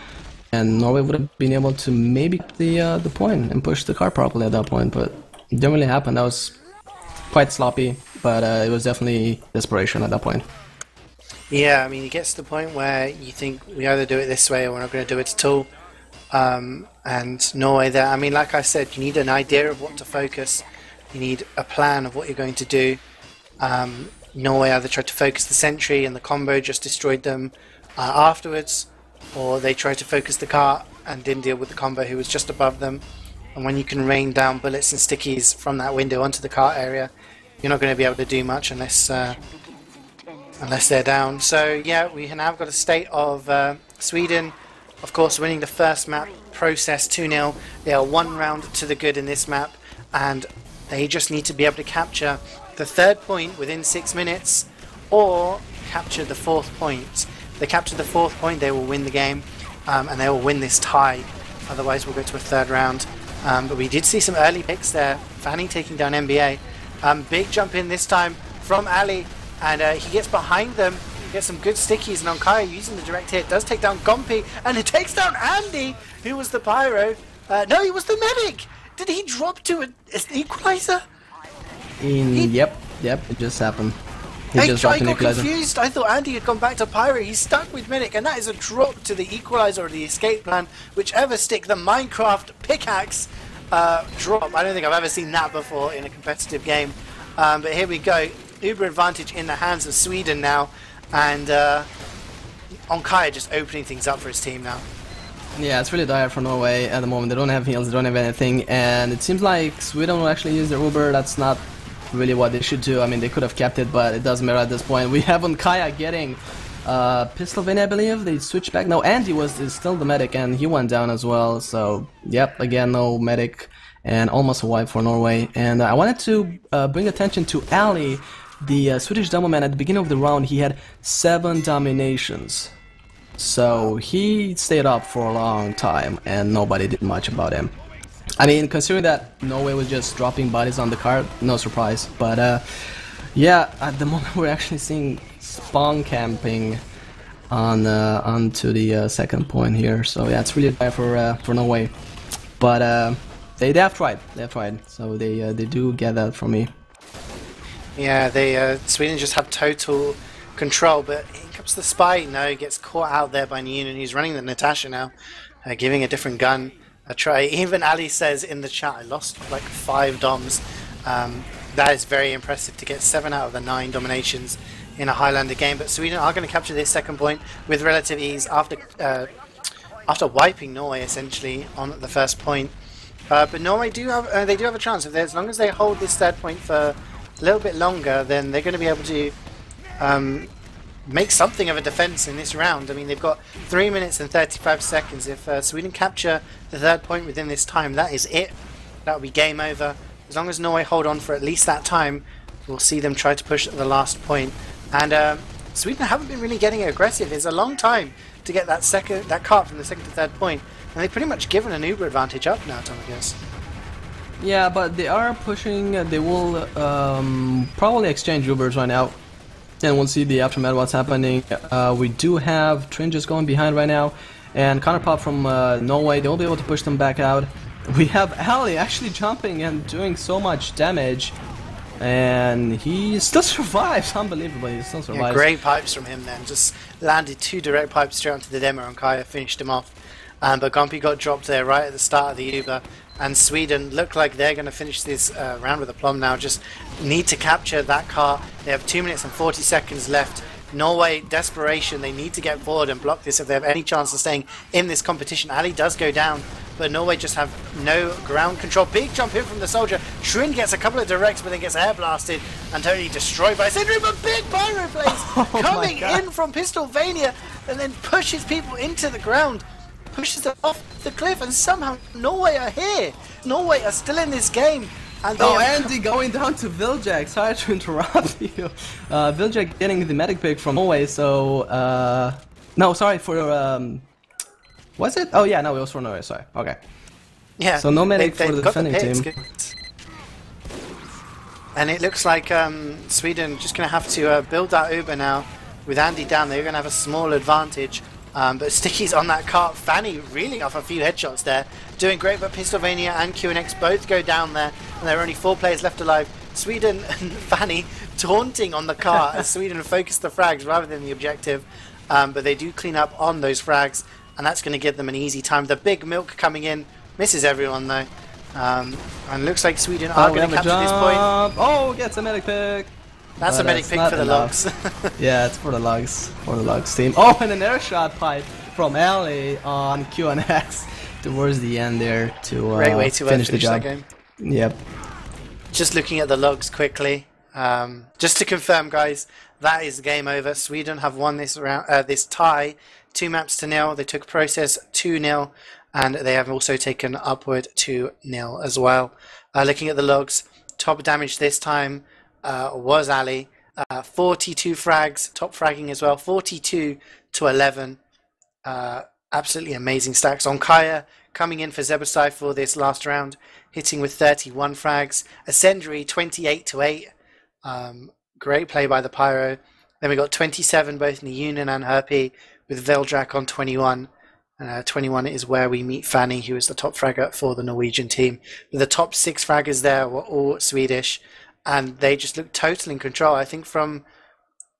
and Norway would have been able to maybe get the point and push the car properly at that point, but it didn't really happen. That was quite sloppy, but it was definitely desperation at that point. Yeah, I mean, it gets to the point where you think we either do it this way or we're not going to do it at all. And Norway there, I mean, like I said, you need an idea of what to focus. You need a plan of what you're going to do. Norway either tried to focus the sentry and the combo just destroyed them afterwards, or they tried to focus the cart and didn't deal with the combo who was just above them. And when you can rain down bullets and stickies from that window onto the cart area, you're not going to be able to do much unless they're down. So yeah, we now got a state of Sweden, of course, winning the first map, process 2-0. They are 1 round to the good in this map, and they just need to be able to capture the 3rd point within 6 minutes, or capture the 4th point. If they capture the 4th point, they will win the game, and they will win this tie. Otherwise, we'll go to a 3rd round. But we did see some early picks there. Fanny taking down NBA. Big jump in this time from Ali, and he gets behind them. Gets some good stickies, and Onkaya using the direct hit does take down Gompy, and it takes down Andy, who was the pyro. No, he was the medic. Did he drop to an equalizer? Yep, it just happened. I got confused. I thought Andy had gone back to pyro. He's stuck with medic, and that is a drop to the equalizer or the escape plan, whichever stick. The Minecraft pickaxe drop. I don't think I've ever seen that before in a competitive game. But here we go. Uber advantage in the hands of Sweden now. And Onkaya just opening things up for his team now. Yeah, it's really dire for Norway at the moment. They don't have heals, they don't have anything, and it seems like Sweden will actually use their Uber. That's not really what they should do. I mean, they could have kept it, but it doesn't matter at this point. We have Onkaya getting Pistol Vane, I believe. They switched back. No, Andy is still the medic, and he went down as well. So, yep, again, no medic, and almost a wipe for Norway. And I wanted to bring attention to Ali. The Swedish Demoman at the beginning of the round, he had 7 dominations. So he stayed up for a long time and nobody did much about him. I mean, considering that Norway was just dropping bodies on the card, no surprise. But yeah, at the moment we're actually seeing spawn camping on onto the 2nd point here. So yeah, it's really bad for Norway. But they have tried. So they do get that from me. Yeah, Sweden just have total control, but here comes the spy. No, he gets caught out there by Neen, and he's running the Natasha now, giving a different gun a try. Even Ali says in the chat, I lost like 5 doms. That is very impressive to get 7 out of the 9 dominations in a Highlander game, but Sweden are going to capture this 2nd point with relative ease after wiping Norway essentially on the 1st point. But Norway do have a chance. As long as they hold this 3rd point for a little bit longer, then they're going to be able to make something of a defense in this round. I mean, they've got 3 minutes and 35 seconds. If Sweden capture the 3rd point within this time, that is it. That will be game over. As long as Norway hold on for at least that time, we'll see them try to push the last point. And Sweden haven't been really getting aggressive. It's a long time to get that cart from the 2nd to 3rd point, and they've pretty much given an Uber advantage up now, Atomicus. Yeah, but they are pushing. They will probably exchange Ubers right now, and we'll see the aftermath what's happening. We do have Tringes going behind right now, and counterpop from Norway. They will be able to push them back out. We have Ali actually jumping and doing so much damage, and he still survives. Unbelievably, he still survives. Yeah, great pipes from him then. Just landed 2 direct pipes straight onto the demo, and Kaya finished him off. But Gompy got dropped there right at the start of the Uber. And Sweden look like they're going to finish this round with aplomb now. Just need to capture that car. They have 2 minutes and 40 seconds left. Norway, desperation. They need to get forward and block this if they have any chance of staying in this competition. Ali does go down, but Norway just have no ground control. Big jump in from the soldier. Trin gets a couple of directs, but then gets air blasted and totally destroyed by Syndrome. A big pyro blaze coming in from Pistolvania and then pushes people into the ground. Pushes them off the cliff, and somehow Norway are here. Norway are still in this game. And Andy going down to Viljak. Sorry to interrupt you. Viljak getting the medic pick from Norway, so... no, sorry, for... was it? Oh yeah, no, it was for Norway, sorry. Okay. Yeah. So no medic for the defending team. And it looks like Sweden just going to have to build that Uber now. With Andy down, they're going to have a small advantage. But Sticky's on that cart. Fanny reeling off a few headshots there. Doing great, but Pistolvania and QNX both go down there. And there are only 4 players left alive. Sweden and Fanny taunting on the cart as Sweden focus the frags rather than the objective. But they do clean up on those frags. And that's going to give them an easy time. The big milk coming in. Misses everyone though. And looks like Sweden are going to capture this point. Oh, gets a medic pick. That's a medic pick for the logs. Yeah, it's for the logs. For the logs team. Oh, and an air shot pipe from Ali on QNX. towards the end there to Great way to finish the finish that job. game. Yep. Just looking at the logs quickly, just to confirm, guys, that is game over. Sweden have won this round, this tie, 2-0. They took Process 2-0, and they have also taken Upward 2-0 as well. Looking at the logs, top damage this time was Ali. 42 frags, top fragging as well, 42 to 11. Absolutely amazing stacks. On Kaya coming in for Zebasai for this last round, hitting with 31 frags. Ascendary 28 to 8. Great play by the Pyro. Then we got 27 both Niyunin and Herpy with Veldrak on 21. 21 is where we meet Fanny, who is the top fragger for the Norwegian team. But the top 6 fraggers there were all Swedish, and they just looked totally in control. I think from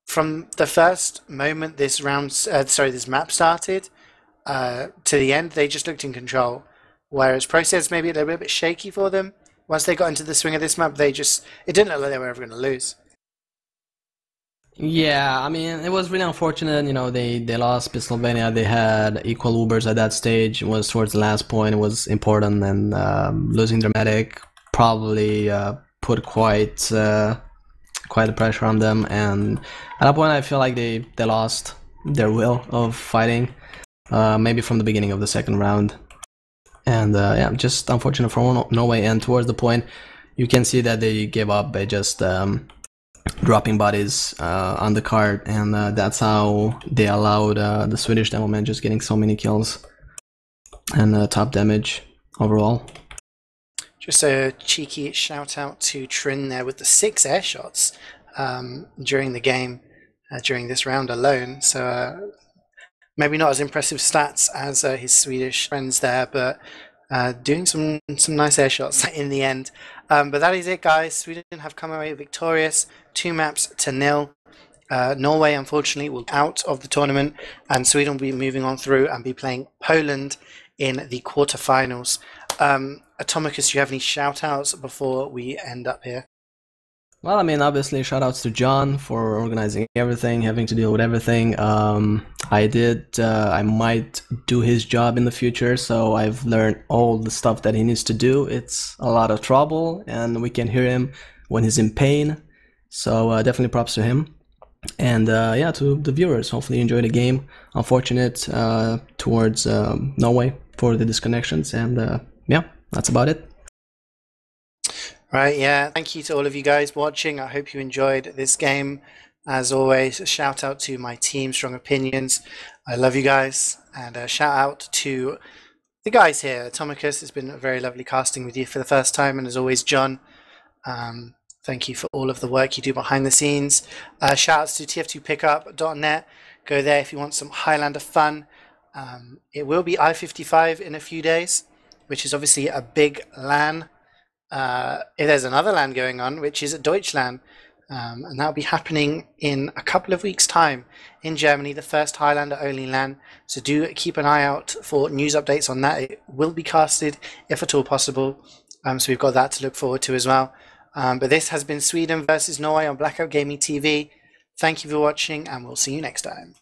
the first moment this this map started to the end, they just looked in control. Whereas Process maybe a little bit shaky for them. Once they got into the swing of this map, it didn't look like they were ever going to lose. Yeah, I mean, it was really unfortunate. You know, they lost Pennsylvania. They had equal Ubers at that stage. It was towards the last point. It was important, and losing Dramatic probably put quite the pressure on them. And at that point, I feel like they lost their will of fighting, maybe from the beginning of the second round. And yeah, just unfortunate for Norway. And towards the point, you can see that they gave up by just dropping bodies on the cart, and that's how they allowed the Swedish Demoman just getting so many kills and top damage overall. Just a cheeky shout out to Trin there with the 6 air shots during the game, during this round alone. So maybe not as impressive stats as his Swedish friends there, but doing some nice air shots in the end. But that is it, guys. Sweden have come away victorious, 2-0. Norway, unfortunately, will be out of the tournament, and Sweden will be moving on through and be playing Poland in the quarterfinals. Atomicus, do you have any shout-outs before we end up here? Well, I mean, obviously, shout-outs to John for organizing everything, having to deal with everything. I might do his job in the future, so I've learned all the stuff that he needs to do. It's a lot of trouble, and we can hear him when he's in pain. So definitely props to him. And yeah, to the viewers, hopefully you enjoyed the game. Unfortunate towards Norway for the disconnections, and yeah, that's about it. Right, yeah. Thank you to all of you guys watching. I hope you enjoyed this game. As always, a shout out to my team, Strong Opinions. I love you guys. And a shout out to the guys here. Atomicus, it's been a very lovely casting with you for the first time. And as always, John, thank you for all of the work you do behind the scenes. Shout outs to tf2pickup.net. Go there if you want some Highlander fun. It will be I-55 in a few days, which is obviously a big LAN. If there's another LAN going on, which is at Deutschland, and that'll be happening in a couple of weeks' time in Germany, the first Highlander only LAN. So do keep an eye out for news updates on that. It will be casted if at all possible. So we've got that to look forward to as well. But this has been Sweden versus Norway on BlackOut Gaming TV. Thank you for watching, and we'll see you next time.